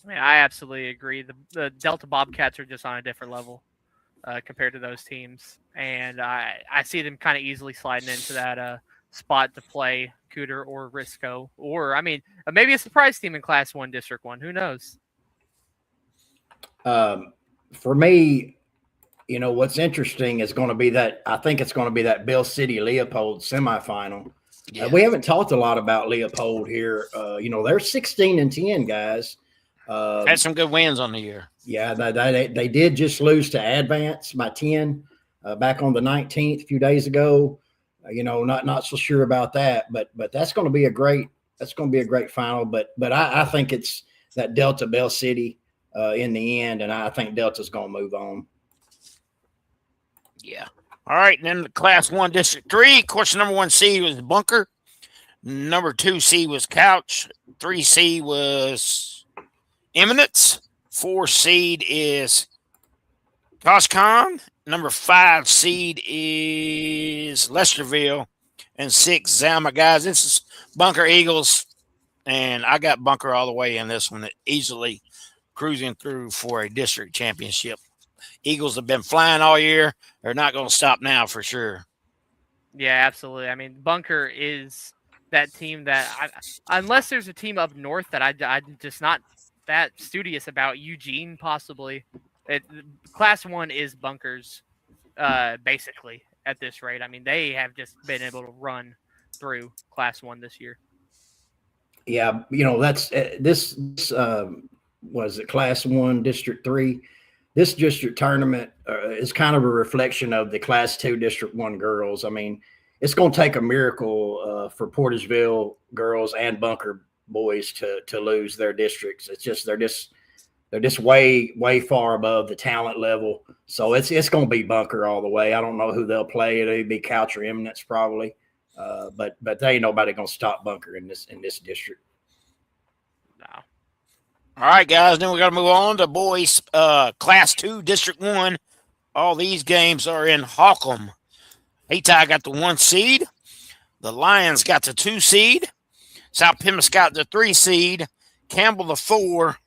I absolutely agree. The Delta Bobcats are just on a different level compared to those teams. And I see them kind of easily sliding into that spot to play Cooter or Risco. Or, maybe a surprise team in Class 1, District 1. Who knows? For me, what's interesting is going to be that I think it's going to be that Bell City Leopold semifinal. Yeah. We haven't talked a lot about Leopold here. They're 16-10, guys. Had some good wins on the year. Yeah, they did just lose to Advance by 10 back on the 19th a few days ago. Not so sure about that, but that's going to be a great final. But I think it's that Delta Bell City in the end, and I think Delta's going to move on. Yeah. All right. And then the Class 1, District 3. Of course, the number 1 seed was Bunker. Number 2 seed was Couch. 3 seed was Eminence. 4 seed is Koshkon. Number 5 seed is Lesterville. And 6, Zalma. Guys, this is Bunker Eagles. And I got Bunker all the way in this one, easily cruising through for a district championship. Eagles have been flying all year. They're not going to stop now for sure. Yeah, absolutely. Bunker is that team that, unless there's a team up north that I'm just not that studious about, Eugene possibly. Class 1 is Bunker's basically at this rate. They have just been able to run through Class 1 this year. Yeah, that's this was it Class 1, District 3. This district tournament is kind of a reflection of the Class 2 District 1 girls. It's going to take a miracle for Portageville girls and Bunker boys to lose their districts. It's just they're just way far above the talent level. So it's going to be Bunker all the way. I don't know who they'll play. It'll be Couch or Eminence probably, but there ain't nobody going to stop Bunker in this district. No. All right, guys. Then we got to move on to boys Class 2, District 1. All these games are in Holcomb. Hayti got the 1 seed. The Lions got the 2 seed. South Plymouth got the 3 seed. Campbell the 4,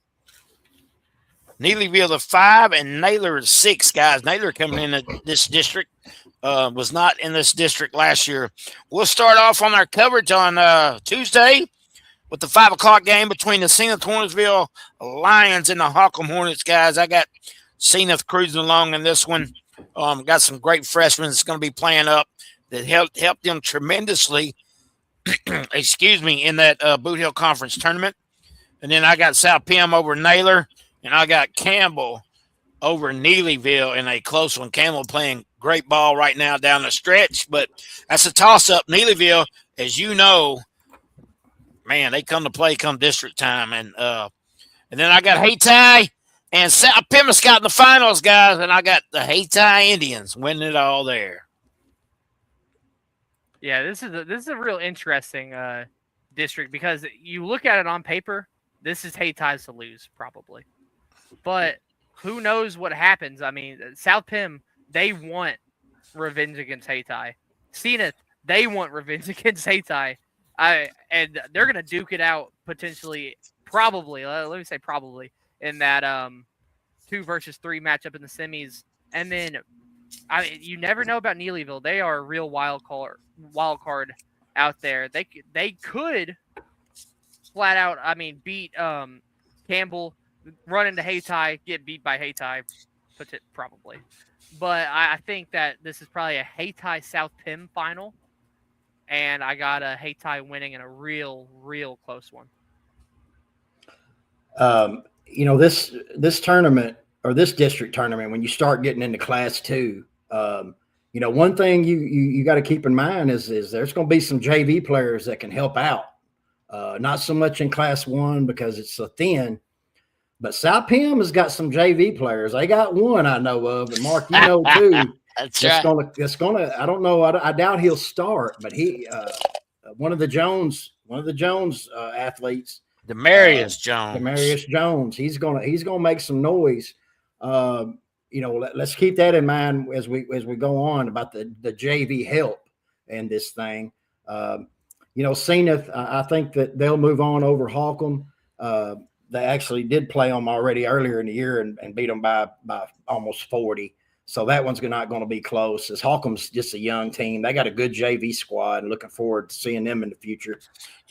Neelyville the 5, and Naylor the 6, guys. Naylor coming in this district. Was not in this district last year. We'll start off on our coverage on Tuesday with the 5 o'clock game between the Zenith Hornetsville Lions and the Holcomb Hornets, guys. I got Zenith cruising along in this one. Got some great freshmen that's going to be playing up that helped them tremendously, excuse me, in that Boot Hill Conference tournament. And then I got South Pim over Naylor, and I got Campbell over Neelyville in a close one. Campbell playing great ball right now down the stretch, but that's a toss-up. Neelyville, as you know, man, they come to play come district time. And then I got Hayti and South Pimmiscott in the finals, guys, and I got the Hayti Indians winning it all there. Yeah, this is a real interesting district because you look at it on paper, this is Hayti's to lose probably. But who knows what happens? I mean, South Pim, they want revenge against Hayti. Zenith, they want revenge against Hayti. And they're going to duke it out potentially, probably, let me say probably, in that 2 versus 3 matchup in the semis. And then, you never know about Neelyville. They are a real wild card out there. They could flat out, beat Campbell, run into Hayti, get beat by Hayti, probably. But I think that this is probably a Hayti South Pim final, and I got a Hayti winning in a real close one. This tournament or this district tournament, when you start getting into Class 2, one thing you got to keep in mind is there's going to be some JV players that can help out. Not so much in Class 1 because it's so thin. But South Pim has got some JV players. They got one I know of, and Mark, you know too. That's right. It's gonna. I don't know. I doubt he'll start, but he, one of the Jones athletes, Demarius Jones. He's gonna make some noise. Let's keep that in mind as we go on about the JV help in this thing. Zenith, I think that they'll move on over Holcomb. They actually did play them already earlier in the year and beat them by almost 40. So that one's not going to be close. As Holcomb's just a young team. They got a good JV squad, and looking forward to seeing them in the future.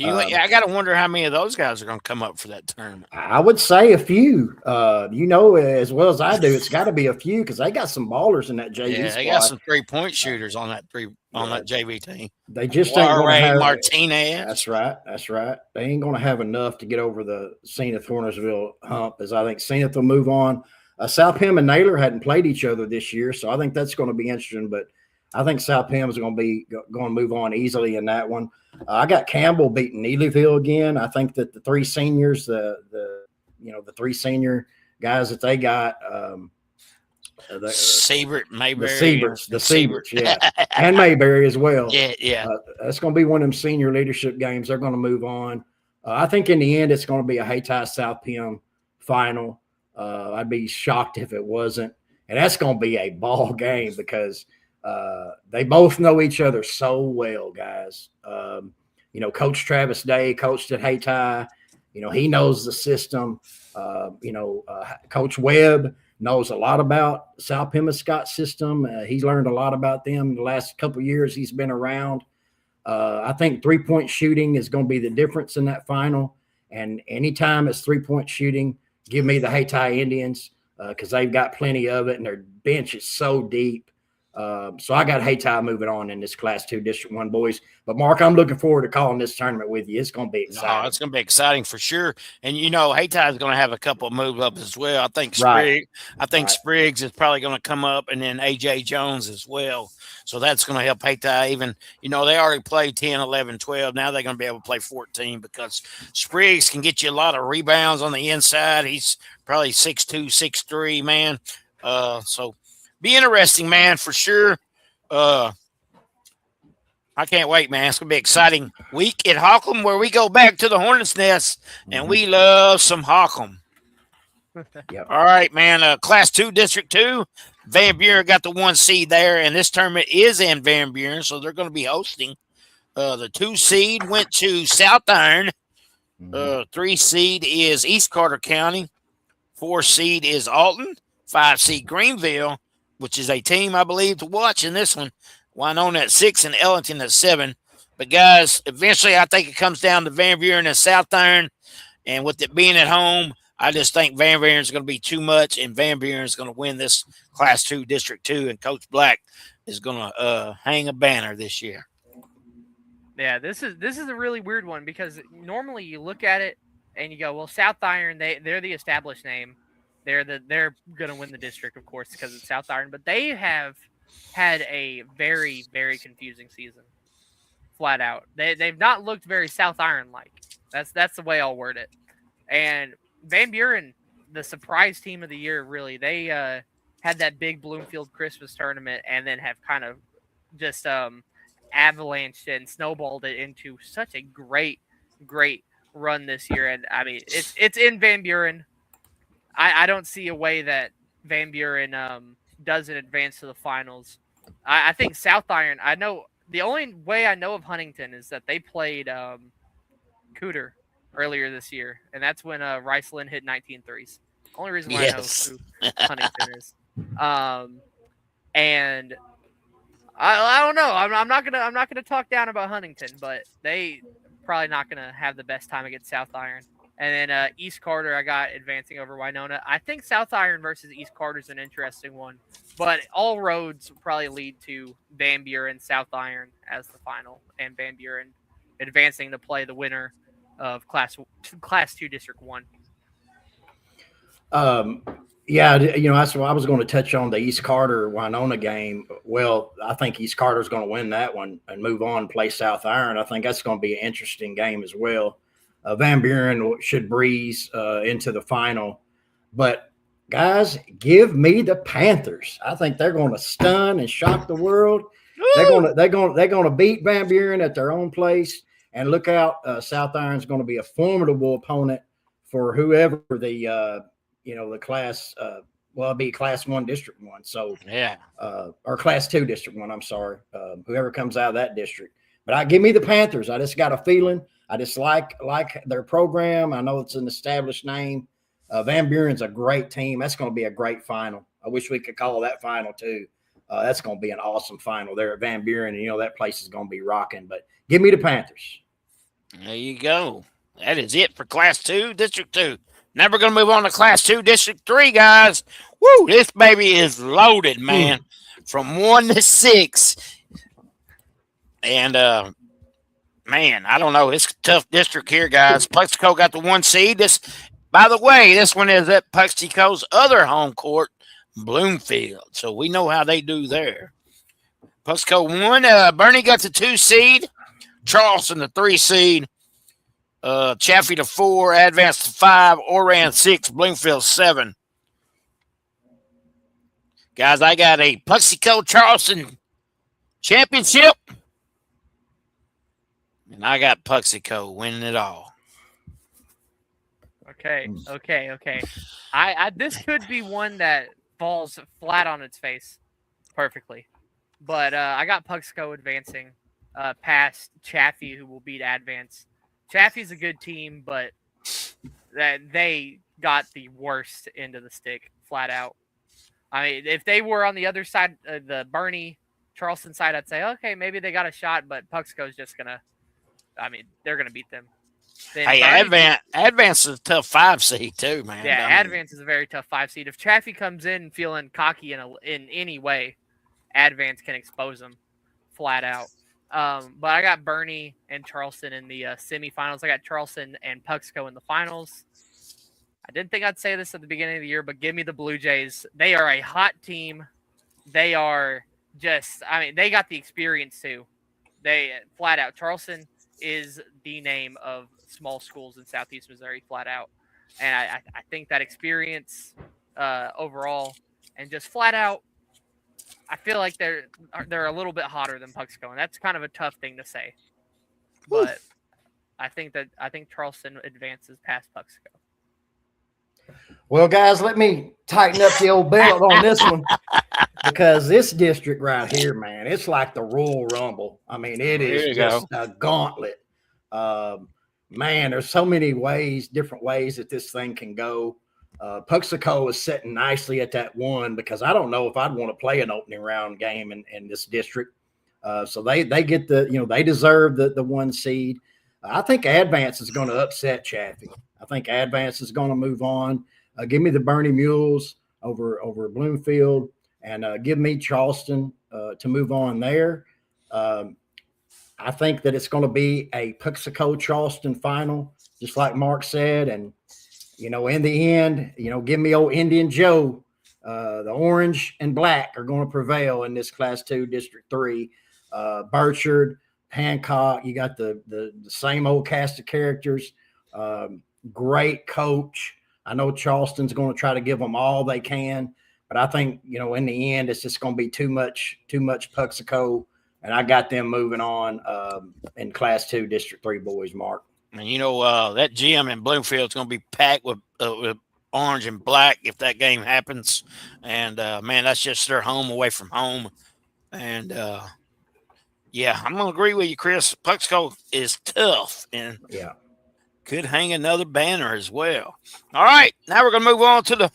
I got to wonder how many of those guys are going to come up for that tournament. I would say a few. As well as I do, it's got to be a few because they got some ballers in that JV squad. They got some 3-point shooters on that that JV team. They just ain't going to have Martinez. That's right. They ain't going to have enough to get over the Zenith Hornersville hump, as I think Zenith will move on. South Pim and Naylor hadn't played each other this year, so I think that's going to be interesting. But I think South Pim is going to move on easily in that one. I got Campbell beating Neelyville again. I think that the 3 seniors, the 3 senior guys that they got, Siebert, Mayberry, the Sieberts, yeah, and Mayberry as well. Yeah. That's going to be one of them senior leadership games. They're going to move on. I think in the end, it's going to be a Hayti South Pim final. I'd be shocked if it wasn't. And that's going to be a ball game because they both know each other so well, guys. Coach Travis Day coached at Hayti. He knows the system. Coach Webb knows a lot about South Pimmiscott system. He's learned a lot about them the last couple of years he's been around. I think 3-point shooting is going to be the difference in that final. And anytime it's 3-point shooting, give me the Hayti Indians because they've got plenty of it, and their bench is so deep. So I got Hayti moving on in this Class 2 District 1, boys. But, Mark, I'm looking forward to calling this tournament with you. It's going to be exciting. It's going to be exciting for sure. And, Hayti is going to have a couple of move up as well. I think Spriggs is probably going to come up, and then A.J. Jones as well. So that's going to help Hayti even. They already played 10, 11, 12. Now they're going to be able to play 14 because Spriggs can get you a lot of rebounds on the inside. He's probably 6'2", 6'3", man. So be interesting, man, for sure. I can't wait, man. It's going to be an exciting week at Holcomb where we go back to the Hornets' Nest, and we love some Holcomb. Yep. All right, man. Class 2, District 2. Van Buren got the 1 seed there, and this tournament is in Van Buren, so they're going to be hosting. The 2 seed went to South Iron, Mhm. 3 seed is East Carter County. 4 seed is Alton. 5 seed Greenville, which is a team I believe to watch in this one. Winona at 6 and Ellington at 7. But guys, eventually I think it comes down to Van Buren and South Iron. And with it being at home, I just think Van Buren is going to be too much, and Van Buren is going to win this Class 2 District 2, and Coach Black is going to hang a banner this year. Yeah, this is a really weird one because normally you look at it and you go, well, South Iron, they're the established name. They're going to win the district, of course, because it's South Iron, but they have had a very, very confusing season. Flat out. They've not looked very South Iron like. That's the way I'll word it. And Van Buren, the surprise team of the year, really, they had that big Bloomfield Christmas tournament and then have kind of just avalanched and snowballed it into such a great run this year. And I mean, it's in Van Buren. I don't see a way that Van Buren doesn't advance to the finals. I think South Iron, I know the only way I know of Huntington is that they played Cooter earlier this year, and that's when Rice Lynn hit 19 threes. Only reason why Yes. I know who Huntington is. And I don't know. I'm not gonna talk down about Huntington, but they probably not gonna have the best time against South Iron. And then East Carter, I got advancing over Winona. I think South Iron versus East Carter is an interesting one, but all roads will probably lead to Van Buren, South Iron as the final, and Van Buren advancing to play the winner of Class 2 District 1. Yeah, that's what I was going to touch on, the East Carter Winona game. Well, I think East Carter's going to win that one and move on and play South Iron. I think that's going to be an interesting game as well. Van Buren should breeze into the final, but guys, give me the Panthers. I think they're going to stun and shock the world. They're going to beat Van Buren at their own place. And look out, South Iron's going to be a formidable opponent for whoever the class. It'll be Class 1 District 1. So Yeah. Or Class 2 District 1. I'm sorry, whoever comes out of that district. But give me the Panthers. I just got a feeling. I just like their program. I know it's an established name. Van Buren's a great team. That's going to be a great final. I wish we could call that final too. That's going to be an awesome final there at Van Buren. And, that place is going to be rocking. But give me the Panthers. There you go. That is it for Class 2, District 2. Now we're going to move on to Class 2, District 3, guys. Woo, this baby is loaded, man. From 1 to 6. And, man, I don't know. It's a tough district here, guys. Plexico got the 1 seed. By the way, this one is at Plexico's other home court, Bloomfield. So we know how they do there. Plexico 1. Bernie got the 2 seed. Charleston the 3 seed. Chaffee to 4. Advance to 5. Oran 6. Bloomfield 7. Guys, I got a Plexico Charleston championship. And I got Plexico winning it all. Okay. I this could be one that falls flat on its face perfectly. But I got Plexico advancing past Chaffee, who will beat Advance. Chaffee's a good team, but they got the worst end of the stick, flat out. I mean, if they were on the other side, the Bernie Charleston side, I'd say, okay, maybe they got a shot, but Plexico's just gonna. I mean, they're gonna beat them. Then Hey, Advance is a tough 5 seed too, man. Yeah, Advance is a very tough 5 seed. If Chaffee comes in feeling cocky in any way, Advance can expose them flat out. But I got Bernie and Charleston in the semifinals. I got Charleston and Plexico in the finals. I didn't think I'd say this at the beginning of the year, but give me the Blue Jays. They are a hot team. They are just, I mean, they got the experience too. They flat out. Charleston is the name of small schools in Southeast Missouri, flat out. And I think that experience overall and just flat out, I feel like they're a little bit hotter than Plexico, and that's kind of a tough thing to say. But I think Charleston advances past Plexico. Well, guys, let me tighten up the old belt on this one because this district right here, man, it's like the Royal Rumble. I mean, it is just a gauntlet. man, there's so many different ways that this thing can go. Puxico is sitting nicely at that 1 because I don't know if I'd want to play an opening round game in this district. So they get they deserve the 1 seed. I think Advance is going to upset Chaffee. I think Advance is going to move on. Give me the Bernie Mules over Bloomfield, and give me Charleston to move on there. I think that it's going to be a Puxico Charleston final, just like Mark said. And, in the end, give me old Indian Joe. The orange and black are going to prevail in this Class 2 District 3. Burchard, Hancock, you got the same old cast of characters. Great coach. I know Charleston's going to try to give them all they can, but I think, in the end, it's just going to be too much Puxico, and I got them moving on in Class 2 District 3 boys, Mark. And, that gym in Bloomfield is going to be packed with orange and black if that game happens. And, man, that's just their home away from home. And, yeah, I'm going to agree with you, Chris. Puxico is tough and could hang another banner as well. All right, now we're going to move on to the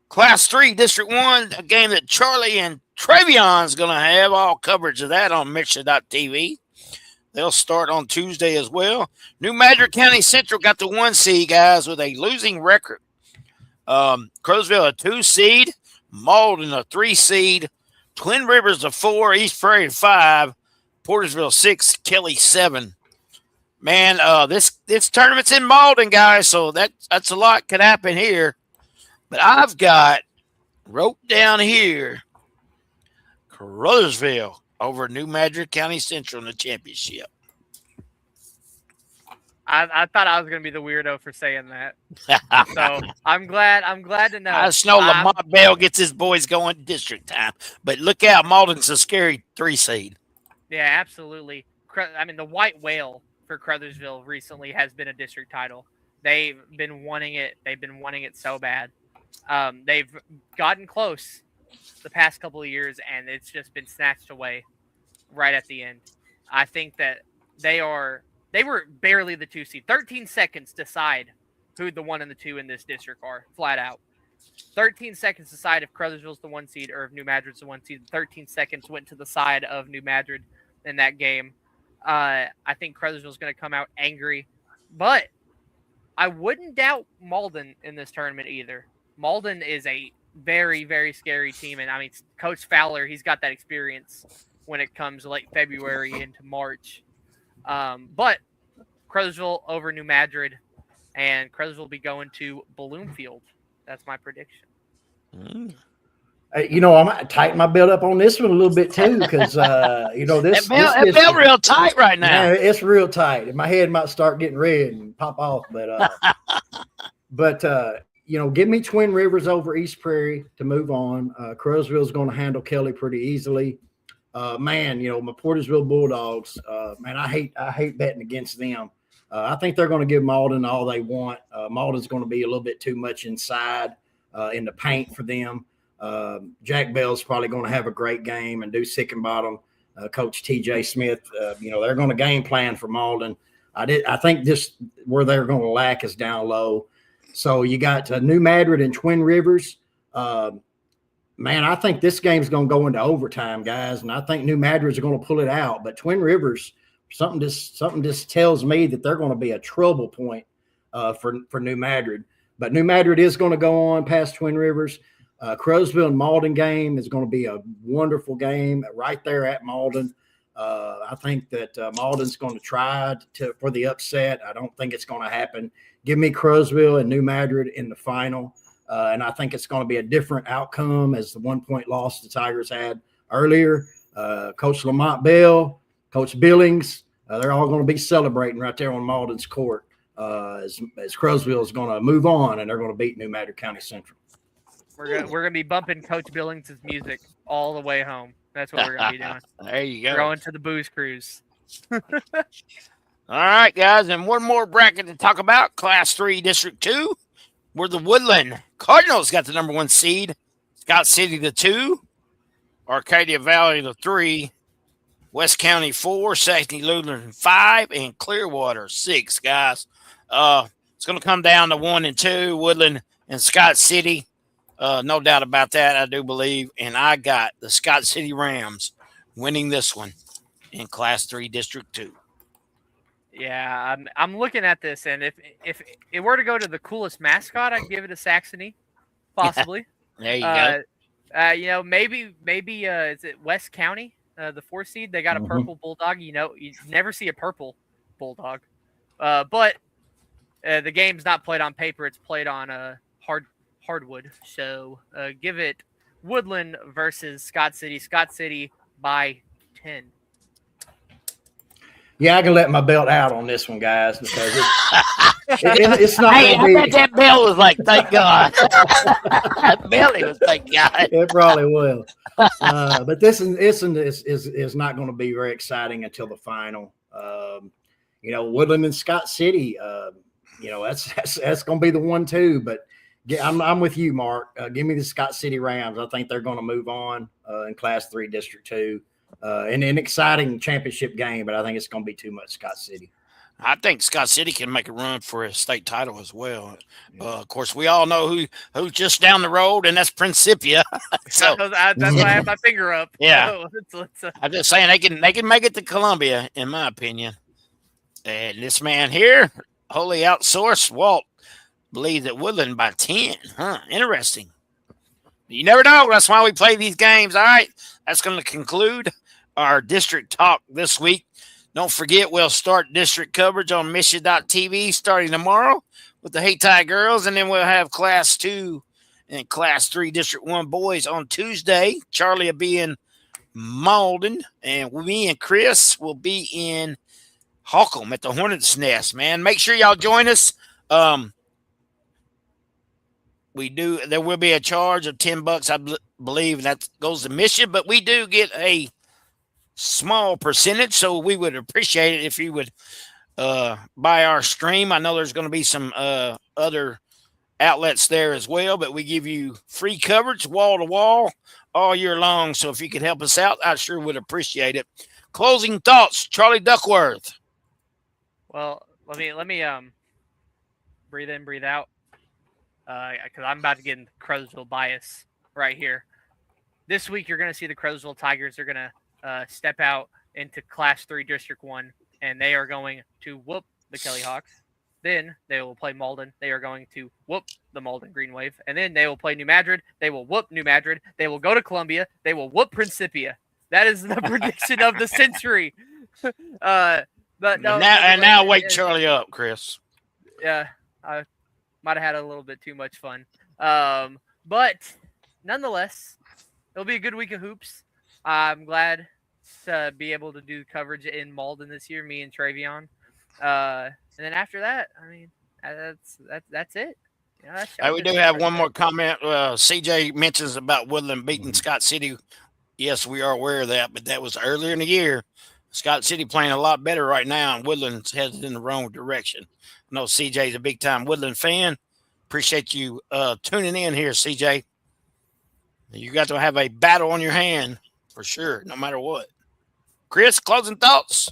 Class 3 District 1, a game that Charlie and Travion's going to have all coverage of that on MSHSAA.tv. They'll start on Tuesday as well. New Madrid County Central got the 1 seed, guys, with a losing record. Crowsville a 2 seed, Malden a 3 seed, Twin Rivers a 4, East Prairie 5, Portersville 6, Kelly 7. Man, this tournament's in Malden, guys, so that's a lot could happen here. But I've got wrote down here Crothersville over New Madrid County Central in the championship. I thought I was going to be the weirdo for saying that. So I'm glad to know. I just know Lamont Bell gets his boys going district time. But look out, Malden's a scary 3 seed. Yeah, absolutely. I mean, the White Whale for Crothersville recently has been a district title. They've been wanting it. They've been wanting it so bad. They've gotten close the past couple of years, and it's just been snatched away right at the end. I think that they were barely the 2 seed. 13 seconds decide who the 1 and the 2 in this district are, flat out. 13 seconds decide if Crothersville's the 1 seed or if New Madrid's the 1 seed. 13 seconds went to the side of New Madrid in that game. I think Crothersville's going to come out angry, but I wouldn't doubt Malden in this tournament either. Malden is a very, very scary team, and I mean, Coach Fowler, he's got that experience when it comes late February into March. But Crothersville over New Madrid, and Crothersville will be going to Bloomfield. That's my prediction. I might tighten my belt up on this one a little bit too, because this belt real tight right now. Yeah, it's real tight. My head might start getting red and pop off, but give me Twin Rivers over East Prairie to move on. Crothersville's going to handle Kelly pretty easily. My Portersville Bulldogs. Man, I hate betting against them. I think they're going to give Malden all they want. Malden's going to be a little bit too much inside in the paint for them. Jack Bell's probably going to have a great game, and Deuce Hickenbottom, Coach TJ Smith, they're going to game plan for Malden. I think this where they're going to lack is down low. So you got New Madrid and Twin Rivers. Man, I think this game's going to go into overtime, guys, and I think New Madrid's going to pull it out. But Twin Rivers, something just tells me that they're going to be a trouble point for New Madrid. But New Madrid is going to go on past Twin Rivers. Crowsville and Malden game is going to be a wonderful game right there at Malden. I think that Malden's going to try for the upset. I don't think it's going to happen. Give me Crowsville and New Madrid in the final. And I think it's going to be a different outcome as the 1-point loss the Tigers had earlier. Coach Lamont Bell, Coach Billings, they're all going to be celebrating right there on Malden's court as Crowsville is going to move on, and they're going to beat New Madrid County Central. We're gonna be bumping Coach Billings' music all the way home. That's what we're gonna be doing. There you go. We're going to the booze cruise. All right, guys, and one more bracket to talk about. Class 3, District 2, where the Woodland Cardinals got the number 1 seed. Scott City the 2, Arcadia Valley the 3, West County 4, Saxony Lutheran 5, and Clearwater 6, guys. It's going to come down to 1 and 2, Woodland and Scott City. No doubt about that, I do believe. And I got the Scott City Rams winning this one in Class 3 District 2. Yeah, I'm looking at this, and if it were to go to the coolest mascot, I'd give it a Saxony, possibly. There you go. Maybe is it West County, the 4 seed? They got a purple bulldog. You never see a purple bulldog, but the game's not played on paper; it's played on hardwood. So give it Woodland versus Scott City. Scott City by 10. Yeah, I can let my belt out on this one, guys, because it's not. Hey, I bet that belt was like, thank God. That belly was, thank God. It probably will. But this is not going to be very exciting until the final. Woodland and Scott City. That's going to be the 1-2. But I'm with you, Mark. Give me the Scott City Rams. I think they're going to move on in Class 3 District 2. And an exciting championship game, but I think it's going to be too much Scott City. I think Scott City can make a run for a state title as well. Of course, we all know who's just down the road, and that's Principia. So that's why I have my finger up. Yeah, I'm just saying they can make it to Columbia, in my opinion. And this man here, Holy Outsource Walt, believes that Woodland by 10. Interesting. You never know. That's why we play these games. All right, that's going to conclude our district talk this week. Don't forget, we'll start district coverage on MSHSAA.tv starting tomorrow with the Hey Tie girls, and then we'll have Class 2 and Class 3 District 1 boys on Tuesday. Charlie will be in Malden, and me and Chris will be in Holcomb at the Hornet's Nest, man. Make sure y'all join us. There will be a charge of $10, I believe, and that goes to mission, but we do get a small percentage, so we would appreciate it if you would buy our stream. I know there's going to be some other outlets there as well, but we give you free coverage wall to wall all year long. So if you could help us out, I sure would appreciate it. Closing thoughts, Charlie Duckworth. Well, let me breathe in, breathe out, because I'm about to get into Crowsville bias right here. This week, you're going to see the Crowsville Tigers are going to step out into Class 3 District 1, and they are going to whoop the Kelly Hawks. Then they will play Malden. They are going to whoop the Malden Green Wave. And then they will play New Madrid. They will whoop New Madrid. They will go to Columbia. They will whoop Principia. That is the prediction of the century. But no, now wake Charlie up, Chris. Yeah, I might have had a little bit too much fun. But nonetheless, it'll be a good week of hoops. I'm glad to be able to do coverage in Malden this year, me and Travion. And then after that, I mean, that's it. We do have one more comment. CJ mentions about Woodland beating Scott City. Yes, we are aware of that, but that was earlier in the year. Scott City playing a lot better right now, and Woodland's headed in the wrong direction. I know CJ's a big-time Woodland fan. Appreciate you tuning in here, CJ. You got to have a battle on your hand for sure, no matter what. Chris, closing thoughts?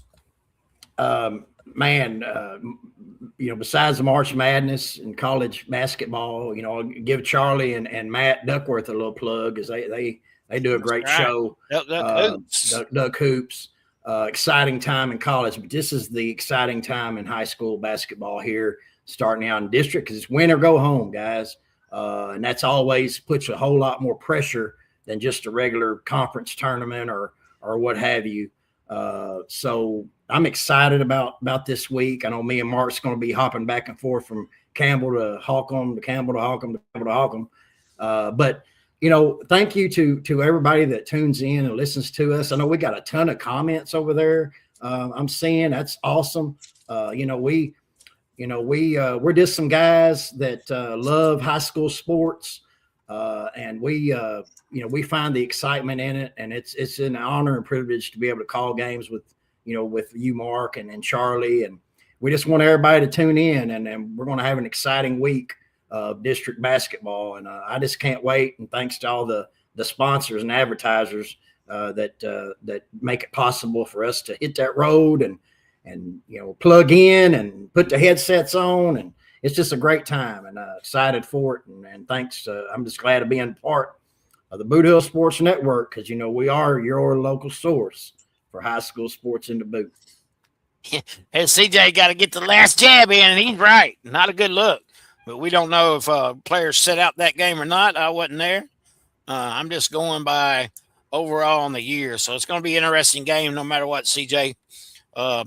Besides the March Madness and college basketball, I'll give Charlie and Matt Duckworth a little plug because they do a great show. Duck Hoops. Exciting time in college, but this is the exciting time in high school basketball here, starting out in district, because it's win or go home, guys. And that's always puts a whole lot more pressure than just a regular conference tournament or what have you. So I'm excited about this week. I know me and Mark's going to be hopping back and forth from Campbell to Holcomb to Campbell to Holcomb to Campbell to Holcomb. But thank you to everybody that tunes in and listens to us. I know we got a ton of comments over there. I'm seeing that's awesome. We're just some guys that love high school sports, and we find the excitement in it, and it's an honor and privilege to be able to call games with you, Mark, and Charlie, and we just want everybody to tune in, and we're going to have an exciting week of district basketball, and I just can't wait. And thanks to all the sponsors and advertisers that make it possible for us to hit that road and plug in and put the headsets on, and it's just a great time, and excited for it. And thanks. I'm just glad to be in part of the Boot Hill Sports Network, because we are your local source for high school sports in the boot. Hey, CJ got to get the last jab in, and he's right. Not a good look, but we don't know if players set out that game or not. I wasn't there. I'm just going by overall on the year, so it's going to be an interesting game no matter what, CJ. All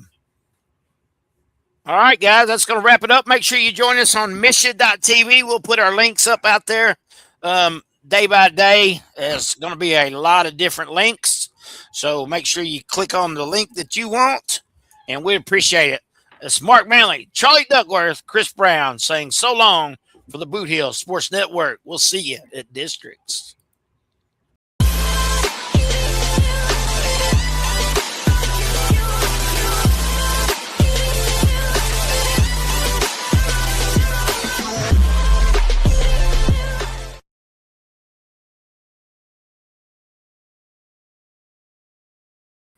right, guys, that's going to wrap it up. Make sure you join us on MSHSAA.tv. We'll put our links up out there day by day. There's going to be a lot of different links, so make sure you click on the link that you want, and we appreciate it. It's Mark Manley, Charlie Duckworth, Chris Brown saying so long for the Boot Hill Sports Network. We'll see you at Districts.